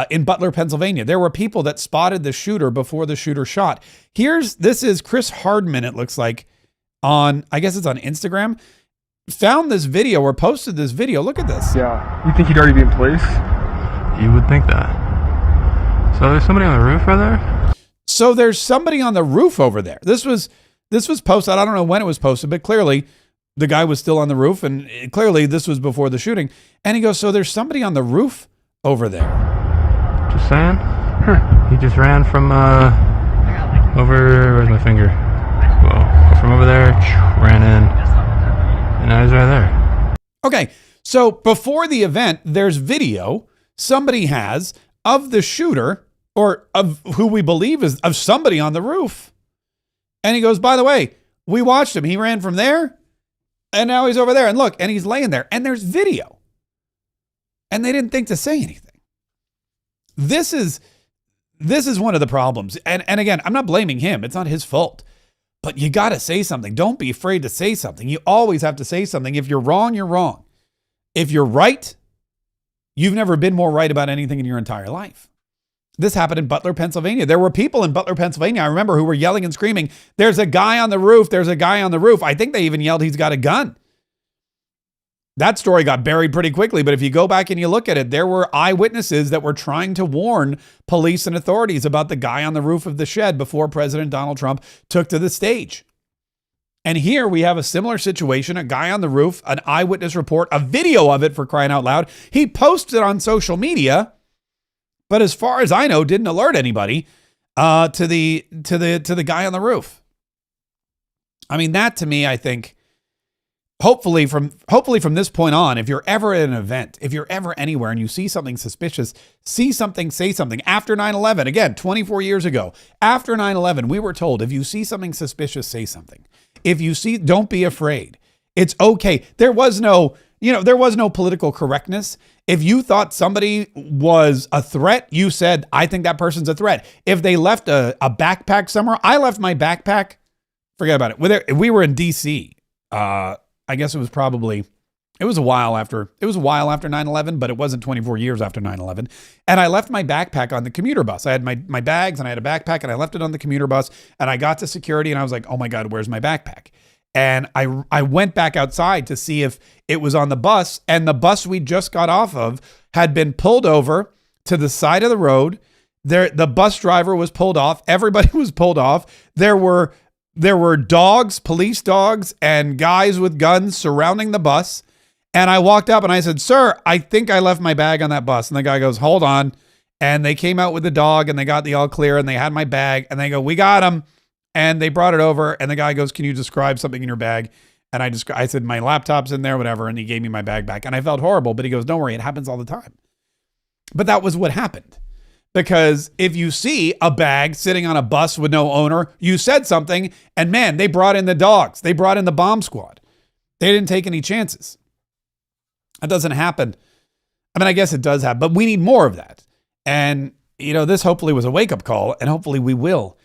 in Butler, Pennsylvania. There were people that spotted the shooter before the shooter shot. This is Chris Hardman, it looks like, I guess it's on Instagram, found this video or posted this video. Look at this. Yeah. You think he'd already be in place? You would think that. So there's somebody on the roof right there? So there's somebody on the roof over there. This was posted. I don't know when it was posted, but clearly the guy was still on the roof, and clearly this was before the shooting. And he goes, so there's somebody on the roof over there. Just saying. He just ran from over. Where's my finger? Whoa. From over there, ran in, and now he's right there. Okay, so before the event, there's video somebody has of the shooter, or of who we believe is of somebody on the roof. And he goes, by the way, we watched him. He ran from there, and now he's over there. And look, and he's laying there, and there's video. And they didn't think to say anything. This is one of the problems. And again, I'm not blaming him. It's not his fault. But you got to say something. Don't be afraid to say something. You always have to say something. If you're wrong, you're wrong. If you're right, you've never been more right about anything in your entire life. This happened in Butler, Pennsylvania. There were people in Butler, Pennsylvania, I remember, who were yelling and screaming, there's a guy on the roof. There's a guy on the roof. I think they even yelled, he's got a gun. That story got buried pretty quickly, but if you go back and you look at it, there were eyewitnesses that were trying to warn police and authorities about the guy on the roof of the shed before President Donald Trump took to the stage. And here we have a similar situation, a guy on the roof, an eyewitness report, a video of it, for crying out loud. He posted it on social media, but as far as I know, didn't alert anybody to the guy on the roof. I mean, that to me, I think, hopefully from this point on, if you're ever at an event, if you're ever anywhere and you see something suspicious, see something, say something. After 9/11, again, 24 years ago, after 9/11, we were told, if you see something suspicious, say something. If you see, don't be afraid. It's okay. There was no political correctness. If you thought somebody was a threat, you said, I think that person's a threat. If they left a backpack somewhere, I left my backpack. Forget about it. We were in DC. I guess it was a while after 9/11, but it wasn't 24 years after 9/11. And I left my backpack on the commuter bus. I had my bags and I had a backpack and I left it on the commuter bus, and I got to security and I was like, oh my God, where's my backpack? And I went back outside to see if it was on the bus, and the bus we just got off of had been pulled over to the side of the road. The bus driver was pulled off. Everybody was pulled off. There were dogs, police dogs, and guys with guns surrounding the bus. And I walked up and I said, sir, I think I left my bag on that bus. And the guy goes, hold on. And they came out with the dog and they got the all clear and they had my bag and they go, we got him. And they brought it over and the guy goes, can you describe something in your bag? And I said, my laptop's in there, whatever. And he gave me my bag back and I felt horrible, but he goes, don't worry, it happens all the time. But that was what happened. Because if you see a bag sitting on a bus with no owner, you said something, and man, they brought in the dogs. They brought in the bomb squad. They didn't take any chances. That doesn't happen. I mean, I guess it does happen, but we need more of that. And, this hopefully was a wake-up call, and hopefully we will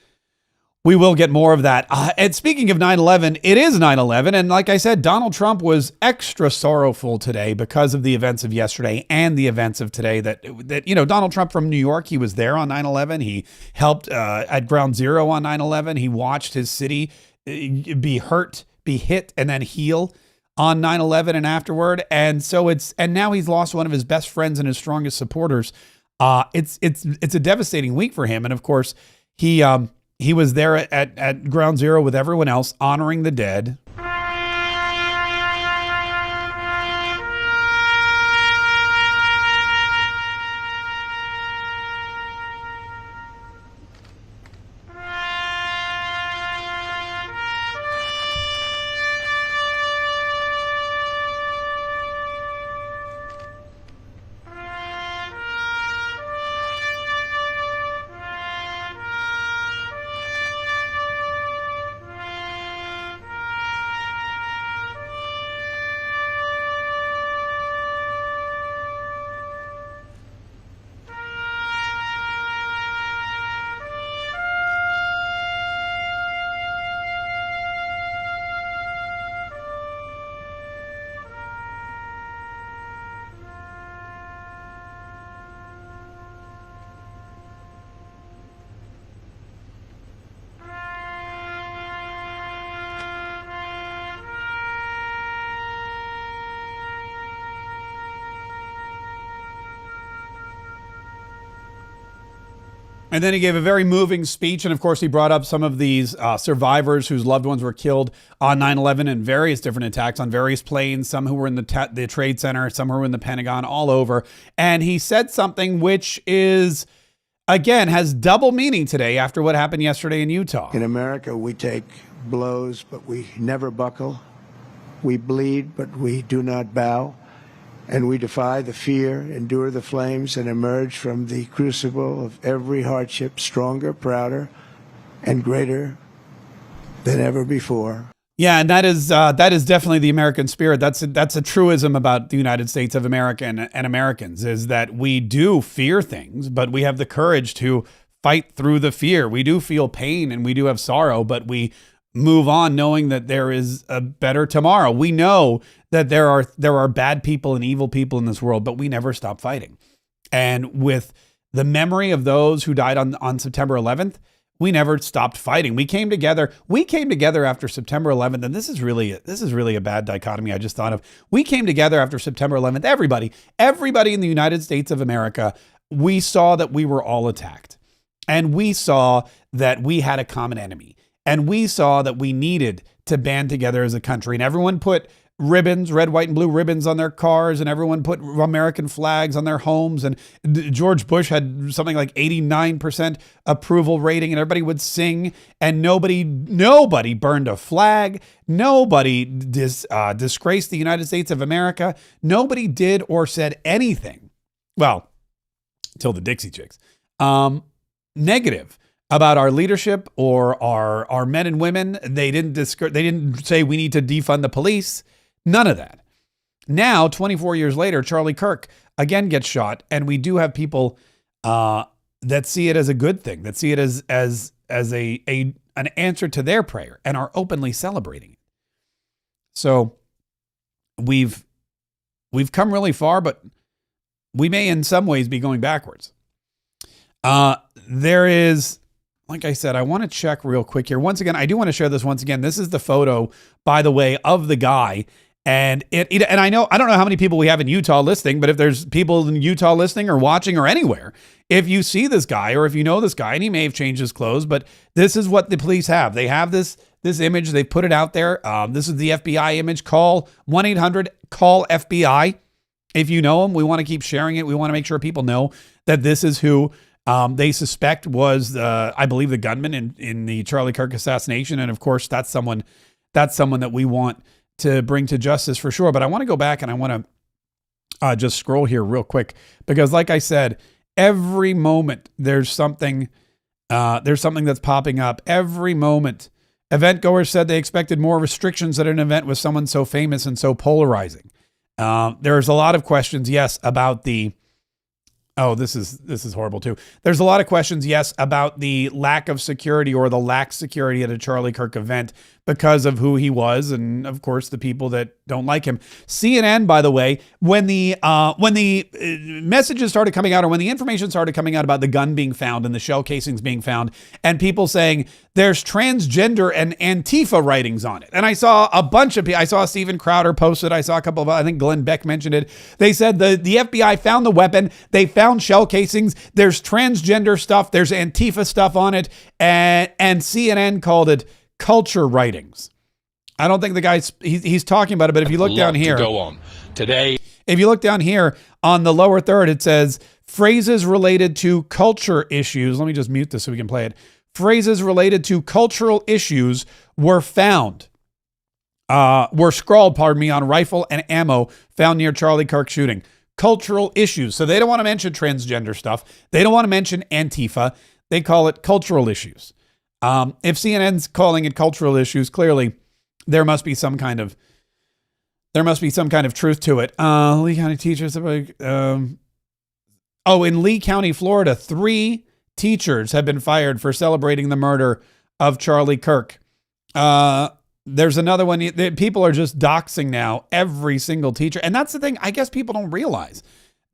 get more of that. And speaking of 9/11, it is 9/11. And like I said, Donald Trump was extra sorrowful today because of the events of yesterday and the events of today that Donald Trump from New York, he was there on 9/11. He helped at Ground Zero on 9/11. He watched his city be hurt, be hit, and then heal on 9/11 and afterward. And so and now he's lost one of his best friends and his strongest supporters. It's a devastating week for him. And of course, he was there at Ground Zero with everyone else, honoring the dead. And then he gave a very moving speech. And of course, he brought up some of these survivors whose loved ones were killed on 9/11 in various different attacks on various planes, some who were in the Trade Center, some who were in the Pentagon, all over. And he said something which is, again, has double meaning today after what happened yesterday in Utah. In America, we take blows, but we never buckle. We bleed, but we do not bow. And we defy the fear, endure the flames, and emerge from the crucible of every hardship stronger, prouder, and greater than ever before. Yeah, and that is definitely the American spirit. That's a truism about the United States of America and Americans, is that we do fear things, but we have the courage to fight through the fear. We do feel pain and we do have sorrow, but we move on knowing that there is a better tomorrow. We know that there are bad people and evil people in this world, but we never stop fighting. And with the memory of those who died on September 11th, we never stopped fighting. We came together after September 11th, and this is really a bad dichotomy I just thought of. We came together after September 11th. Everybody in the United States of America, we saw that we were all attacked. And we saw that we had a common enemy. And we saw that we needed to band together as a country. And everyone put ribbons, red, white, and blue ribbons on their cars, and everyone put American flags on their homes. And George Bush had something like 89% approval rating, and everybody would sing, and nobody burned a flag. Nobody disgraced the United States of America. Nobody did or said anything, well, till the Dixie Chicks, negative about our leadership or our men and women. They didn't say we need to defund the police. None of that. Now, 24 years later, Charlie Kirk again gets shot, and we do have people that see it as a good thing, that see it as an answer to their prayer, and are openly celebrating it. So we've come really far, but we may in some ways be going backwards. There is, like I said, I want to check real quick here. Once again, I do want to share this once again. This is the photo, by the way, of the guy. And and I don't know how many people we have in Utah listening, but if there's people in Utah listening or watching or anywhere, if you see this guy or if you know this guy, and he may have changed his clothes, but this is what the police have. They have this image. They put it out there. This is the FBI image. Call 1-800-CALL-FBI. If you know him, we want to keep sharing it. We want to make sure people know that this is who they suspect was, I believe, the gunman in the Charlie Kirk assassination. And of course, that's someone that we want to bring to justice for sure. But I want to go back and I want to just scroll here real quick, because like I said, every moment there's something that's popping up. Every moment, event goers said they expected more restrictions at an event with someone so famous and so polarizing. There's a lot of questions, yes, about the. Oh, this is horrible too. There's a lot of questions, yes, about the lack of security or the lax security at a Charlie Kirk event because of who he was, and of course the people that don't like him. CNN, by the way, when the messages started coming out, or when the information started coming out about the gun being found and the shell casings being found, and people saying there's transgender and Antifa writings on it, and I saw a bunch of people. I saw Steven Crowder posted. I saw a couple of, I think Glenn Beck mentioned it. They said the FBI found the weapon. They found shell casings. There's transgender stuff. There's Antifa stuff on it, and CNN called it culture writings. I don't think the guy's he's talking about it, but if you look down here, go on today. If you look down here on the lower third, it says phrases related to culture issues. Let me just mute this so we can play it. Phrases related to cultural issues were scrawled, on rifle and ammo found near Charlie Kirk shooting. Cultural issues. So they don't want to mention transgender stuff. They don't want to mention Antifa. They call it cultural issues. If CNN's calling it cultural issues, clearly there must be some kind of truth to it. Lee County teachers. In Lee County, Florida, 3 teachers have been fired for celebrating the murder of Charlie Kirk. There's another one. People are just doxing now every single teacher. And that's the thing. I guess people don't realize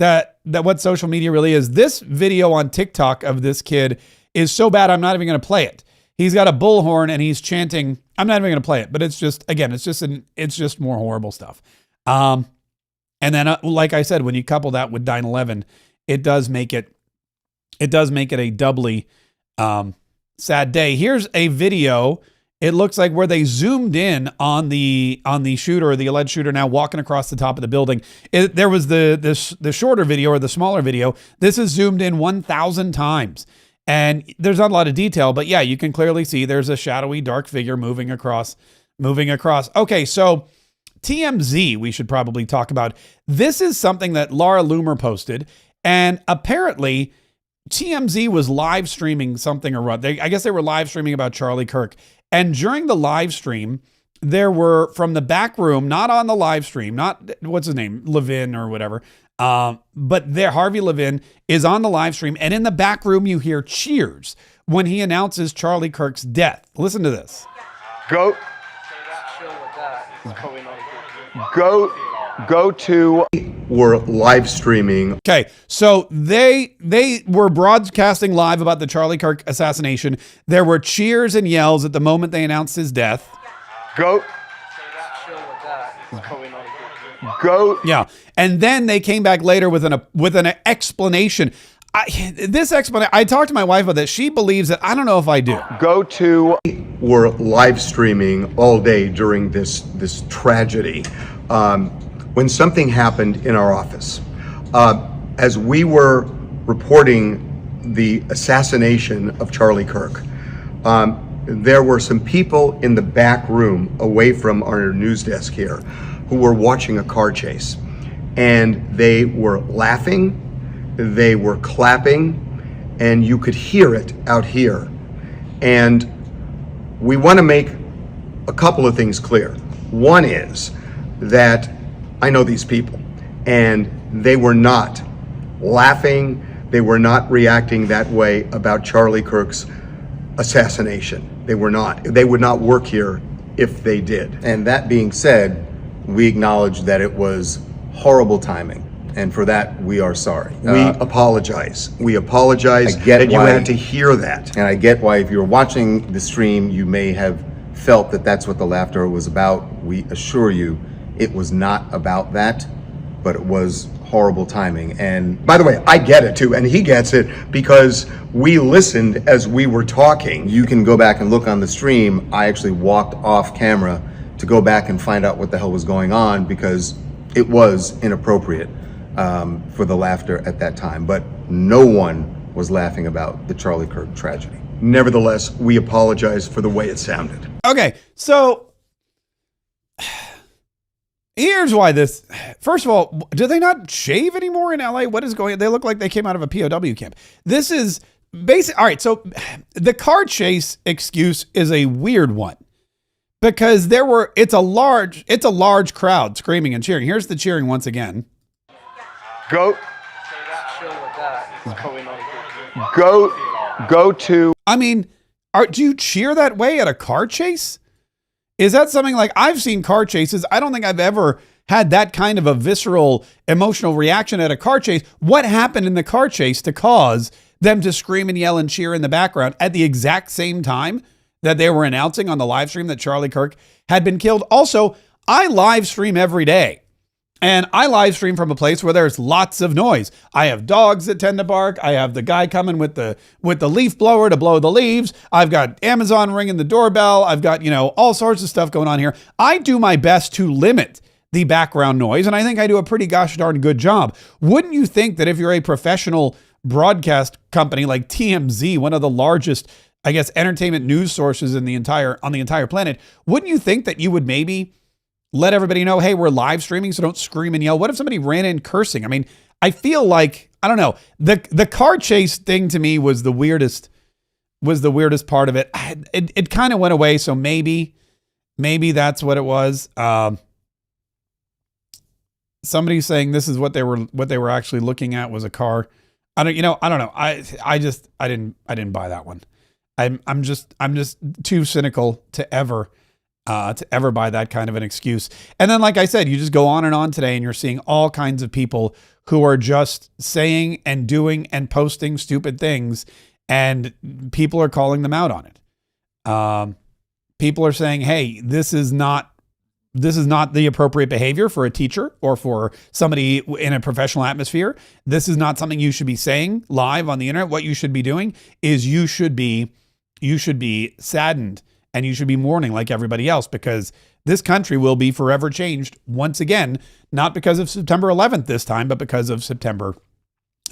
that what social media really is. This video on TikTok of this kid is so bad, I'm not even going to play it. He's got a bullhorn and he's chanting. I'm not even going to play it, but it's just more horrible stuff. And then, like I said, when you couple that with 9/11, it does make it it does make it a doubly sad day. Here's a video. It looks like where they zoomed in on the shooter, or the alleged shooter, now walking across the top of the building. There was the shorter video, or the smaller video. This is zoomed in 1,000 times. And there's not a lot of detail, but yeah, you can clearly see there's a shadowy dark figure moving across. Okay, so TMZ, we should probably talk about. This is something that Laura Loomer posted, and apparently TMZ was live streaming something, or I guess they were live streaming about Charlie Kirk. And during the live stream, there were, from the back room, not on the live stream, not, what's his name, Levin or whatever, but there, Harvey Levin is on the live stream, and in the back room you hear cheers when he announces Charlie Kirk's death. Listen to this. Go to. We're live streaming. Okay, so they were broadcasting live about the Charlie Kirk assassination. There were cheers and yells at the moment they announced his death. Go. Yeah, and then they came back later with an explanation. I talked to my wife about this. She believes that. I don't know if I do. We're live streaming all day during this tragedy. When something happened in our office, as we were reporting the assassination of Charlie Kirk, there were some people in the back room away from our news desk here who were watching a car chase, and they were laughing, they were clapping, and you could hear it out here. And we want to make a couple of things clear. One is that I know these people, and they were not laughing, they were not reacting that way about Charlie Kirk's assassination. They were not. They would not work here if they did. And that being said, we acknowledge that it was horrible timing, and for that we are sorry. We apologize. We apologize that you had to hear that. And I get why, if you were watching the stream, you may have felt that that's what the laughter was about. We assure you, it was not about that, but it was horrible timing. And by the way, I get it too, and he gets it, because we listened as we were talking. You can go back and look on the stream. I actually walked off camera to go back and find out what the hell was going on, because it was inappropriate for the laughter at that time. But no one was laughing about the Charlie Kirk tragedy. Nevertheless, we apologize for the way it sounded. Okay, so here's why this. First of all, do they not shave anymore in LA? What is going on? They look like they came out of a POW camp. This is basic. All right, so the car chase excuse is a weird one, because it's a large crowd screaming and cheering. Here's the cheering once again. Go to. I mean, do you cheer that way at a car chase? Is that something like, I've seen car chases. I don't think I've ever had that kind of a visceral emotional reaction at a car chase. What happened in the car chase to cause them to scream and yell and cheer in the background at the exact same time that they were announcing on the live stream that Charlie Kirk had been killed? Also, I live stream every day, and I live stream from a place where there's lots of noise. I have dogs that tend to bark. I have the guy coming with the leaf blower to blow the leaves. I've got Amazon ringing the doorbell. I've got, all sorts of stuff going on here. I do my best to limit the background noise, and I think I do a pretty gosh darn good job. Wouldn't you think that if you're a professional broadcast company like TMZ, one of the largest, I guess, entertainment news sources on the entire planet, wouldn't you think that you would maybe let everybody know, hey, we're live streaming, so don't scream and yell? What if somebody ran in cursing? I mean, I feel like, I don't know, the car chase thing to me was the weirdest part of it. It kind of went away, so maybe that's what it was. Somebody's saying this is what they were actually looking at, was a car. I don't know. I didn't buy that one. I'm just too cynical to ever buy that kind of an excuse. And then, like I said, you just go on and on today, and you're seeing all kinds of people who are just saying and doing and posting stupid things, and people are calling them out on it. People are saying, hey, this is not This is not the appropriate behavior for a teacher or for somebody in a professional atmosphere. This is not something you should be saying live on the internet. What you should be doing is you should be saddened and you should be mourning like everybody else, because this country will be forever changed once again, not because of September 11th this time, but because of September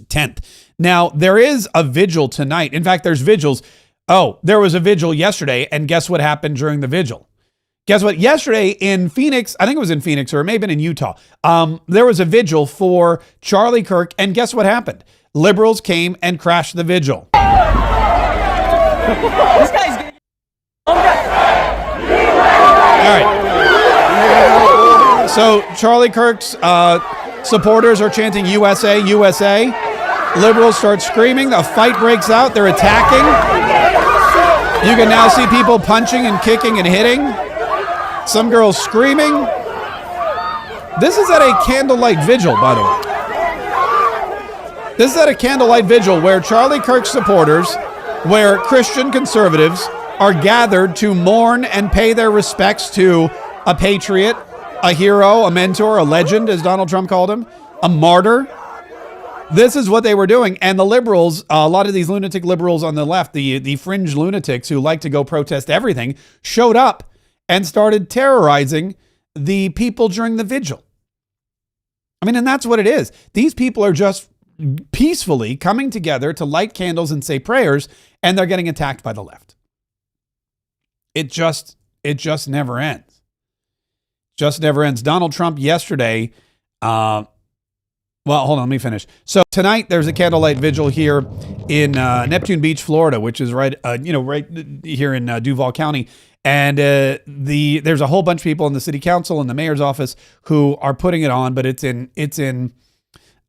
10th. Now, there is a vigil tonight. In fact, there's vigils. Oh, there was a vigil yesterday, and guess what happened during the vigil? Guess what? Yesterday in Phoenix, I think it was in Phoenix, or it may have been in Utah, there was a vigil for Charlie Kirk, and guess what happened? Liberals came and crashed the vigil. This guy's getting... All right. So Charlie Kirk's supporters are chanting USA, USA. Liberals start screaming. A fight breaks out. They're attacking. You can now see people punching and kicking and hitting. Some girls screaming. This is at a candlelight vigil, by the way. This is at a candlelight vigil where Charlie Kirk supporters, where Christian conservatives are gathered to mourn and pay their respects to a patriot, a hero, a mentor, a legend, as Donald Trump called him, a martyr. This is what they were doing. And the liberals, a lot of these lunatic liberals on the left, the fringe lunatics who like to go protest everything, showed up and started terrorizing the people during the vigil. I mean, and that's what it is. These people are just peacefully coming together to light candles and say prayers, and they're getting attacked by the left. It just never ends. Just never ends. Donald Trump yesterday, well, hold on, let me finish. So tonight there's a candlelight vigil here in Neptune Beach, Florida, which is right here in Duval County. And there's a whole bunch of people in the city council and the mayor's office who are putting it on, but it's in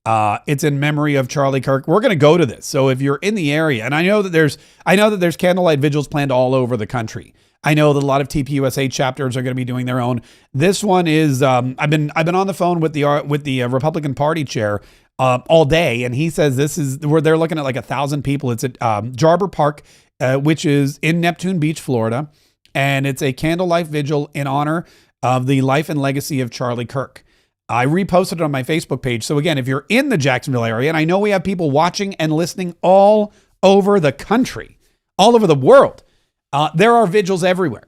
memory of Charlie Kirk. We're going to go to this. So if you're in the area, and I know that there's candlelight vigils planned all over the country. I know that a lot of TPUSA chapters are going to be doing their own. This one is I've been on the phone with the Republican Party chair all day, and he says this is where they're looking at like 1,000 people. It's at Jarber Park, which is in Neptune Beach, Florida. And it's a candlelight vigil in honor of the life and legacy of Charlie Kirk. I reposted it on my Facebook page. So again, if you're in the Jacksonville area, and I know we have people watching and listening all over the country, all over the world, there are vigils everywhere.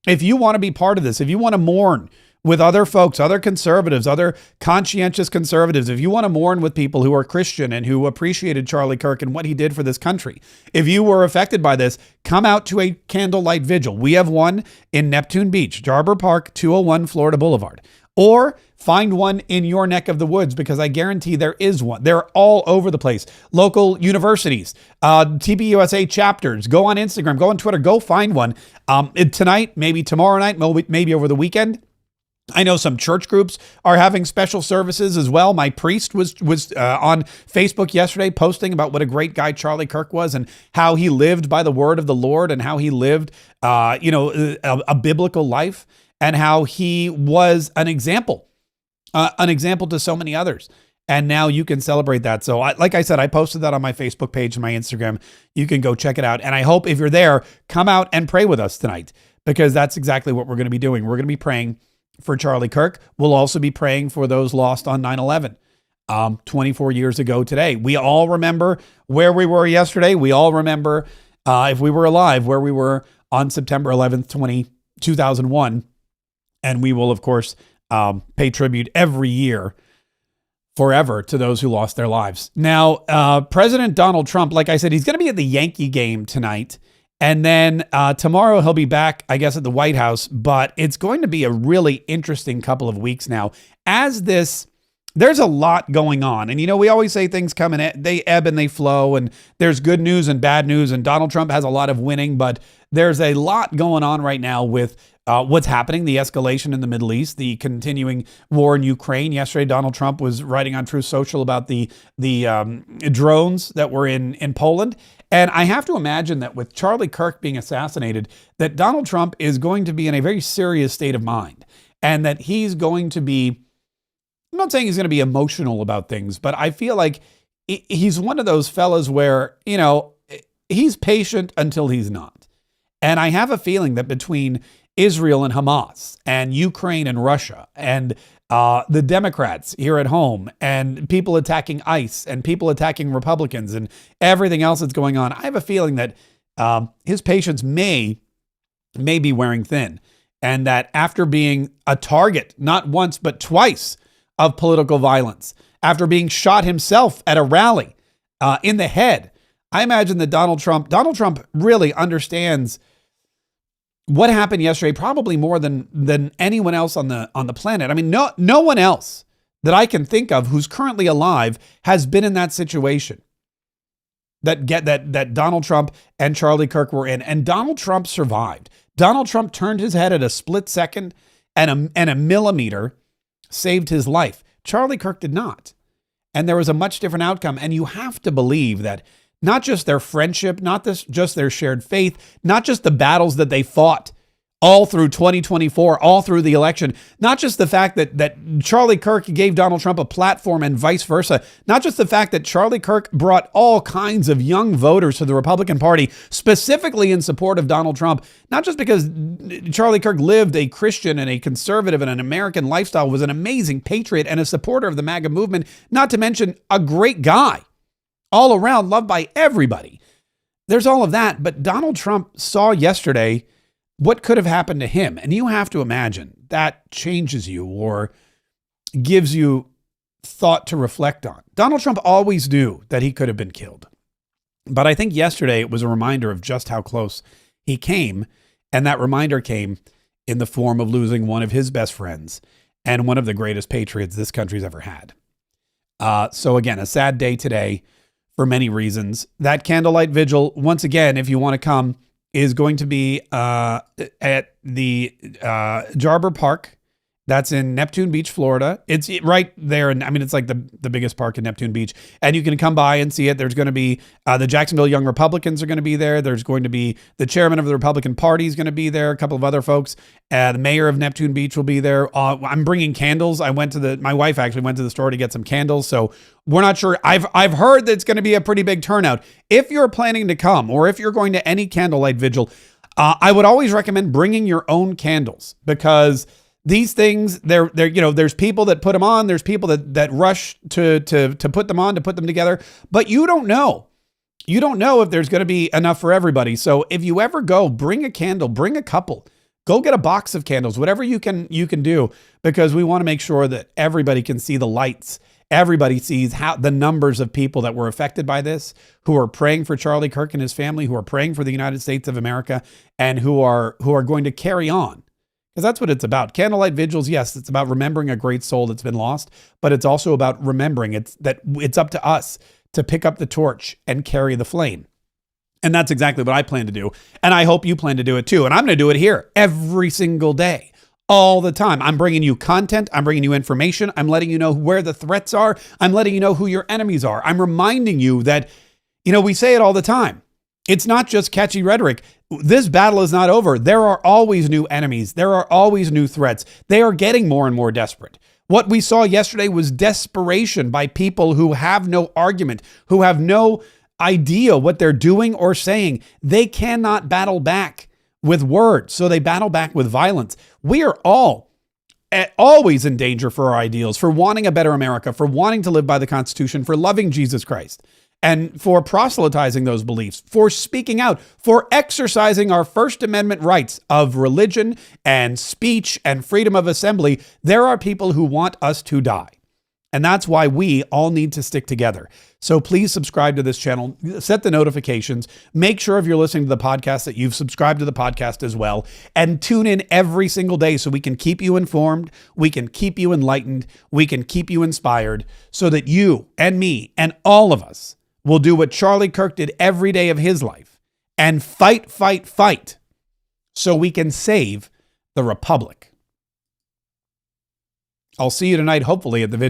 If you want to be part of this, if you want to mourn with other folks, other conservatives, other conscientious conservatives, if you want to mourn with people who are Christian and who appreciated Charlie Kirk and what he did for this country, if you were affected by this, come out to a candlelight vigil. We have one in Neptune Beach, Jarber Park, 201 Florida Boulevard. Or find one in your neck of the woods, because I guarantee there is one. They're all over the place. Local universities, TPUSA chapters. Go on Instagram, go on Twitter, go find one. Tonight, maybe tomorrow night, maybe over the weekend. I know some church groups are having special services as well. My priest was on Facebook yesterday posting about what a great guy Charlie Kirk was and how he lived by the word of the Lord and how he lived, a biblical life and how he was an example to so many others. And now you can celebrate that. So like I said, I posted that on my Facebook page and my Instagram. You can go check it out. And I hope if you're there, come out and pray with us tonight, because that's exactly what we're going to be doing. We're going to be praying for Charlie Kirk. We'll also be praying for those lost on 9/11, 24 years ago today. We all remember where we were yesterday. We all remember, if we were alive, where we were on September 11th, 2001. And we will, of course, pay tribute every year forever to those who lost their lives. Now, President Donald Trump, like I said, he's going to be at the Yankee game tonight. And then tomorrow he'll be back, I guess, at the White House. But it's going to be a really interesting couple of weeks now. There's a lot going on. And, we always say things come and they ebb and they flow. And there's good news and bad news. And Donald Trump has a lot of winning. But there's a lot going on right now with what's happening, the escalation in the Middle East, the continuing war in Ukraine. Yesterday, Donald Trump was writing on Truth Social about the drones that were in Poland. And I have to imagine that with Charlie Kirk being assassinated, that Donald Trump is going to be in a very serious state of mind, and that he's going to be, I'm not saying he's going to be emotional about things, but I feel like he's one of those fellas where, he's patient until he's not. And I have a feeling that between Israel and Hamas and Ukraine and Russia and the Democrats here at home and people attacking ICE and people attacking Republicans and everything else that's going on, I have a feeling that his patience may be wearing thin, and that after being a target, not once but twice, of political violence, after being shot himself at a rally in the head, I imagine that Donald Trump really understands what happened yesterday, probably more than anyone else on the planet. I mean, no one else that I can think of who's currently alive has been in that situation that Donald Trump and Charlie Kirk were in, and Donald Trump survived. Donald Trump turned his head at a split second, and a millimeter saved his life. Charlie Kirk did not, and there was a much different outcome. And you have to believe that not just their friendship, not just their shared faith, not just the battles that they fought all through 2024, all through the election, not just the fact that Charlie Kirk gave Donald Trump a platform and vice versa, not just the fact that Charlie Kirk brought all kinds of young voters to the Republican Party, specifically in support of Donald Trump, not just because Charlie Kirk lived a Christian and a conservative and an American lifestyle, was an amazing patriot and a supporter of the MAGA movement, not to mention a great guy, all around, loved by everybody. There's all of that, but Donald Trump saw yesterday what could have happened to him. And you have to imagine that changes you or gives you thought to reflect on. Donald Trump always knew that he could have been killed. But I think yesterday it was a reminder of just how close he came. And that reminder came in the form of losing one of his best friends and one of the greatest patriots this country's ever had. So again, a sad day today for many reasons. That candlelight vigil, once again, if you want to come, is going to be at the Jarber Park. That's in Neptune Beach, Florida. It's right there. And I mean, it's like the biggest park in Neptune Beach. And you can come by and see it. There's going to be the Jacksonville Young Republicans are going to be there. There's going to be the chairman of the Republican Party is going to be there. A couple of other folks. The mayor of Neptune Beach will be there. I'm bringing candles. My wife actually went to the store to get some candles. So we're not sure. I've heard that it's going to be a pretty big turnout. If you're planning to come, or if you're going to any candlelight vigil, I would always recommend bringing your own candles, because these things, there's people that put them on. There's people that rush to put them on, to put them together. But you don't know. You don't know if there's going to be enough for everybody. So if you ever go, bring a candle, bring a couple. Go get a box of candles, whatever you can do, because we want to make sure that everybody can see the lights. Everybody sees how the numbers of people that were affected by this, who are praying for Charlie Kirk and his family, who are praying for the United States of America, and who are going to carry on. Because that's what it's about. Candlelight vigils, yes, it's about remembering a great soul that's been lost, but it's also about remembering it's up to us to pick up the torch and carry the flame. And that's exactly what I plan to do. And I hope you plan to do it too. And I'm going to do it here every single day, all the time. I'm bringing you content. I'm bringing you information. I'm letting you know where the threats are. I'm letting you know who your enemies are. I'm reminding you that, we say it all the time. It's not just catchy rhetoric. This battle is not over. There are always new enemies. There are always new threats. They are getting more and more desperate. What we saw yesterday was desperation by people who have no argument, who have no idea what they're doing or saying. They cannot battle back with words, so they battle back with violence. We are all always in danger for our ideals, for wanting a better America, for wanting to live by the Constitution, for loving Jesus Christ, and for proselytizing those beliefs, for speaking out, for exercising our First Amendment rights of religion and speech and freedom of assembly. There are people who want us to die. And that's why we all need to stick together. So please subscribe to this channel, set the notifications, make sure if you're listening to the podcast that you've subscribed to the podcast as well, and tune in every single day so we can keep you informed, we can keep you enlightened, we can keep you inspired, so that you and me and all of us will do what Charlie Kirk did every day of his life and fight, fight, fight so we can save the Republic. I'll see you tonight, hopefully, at the video.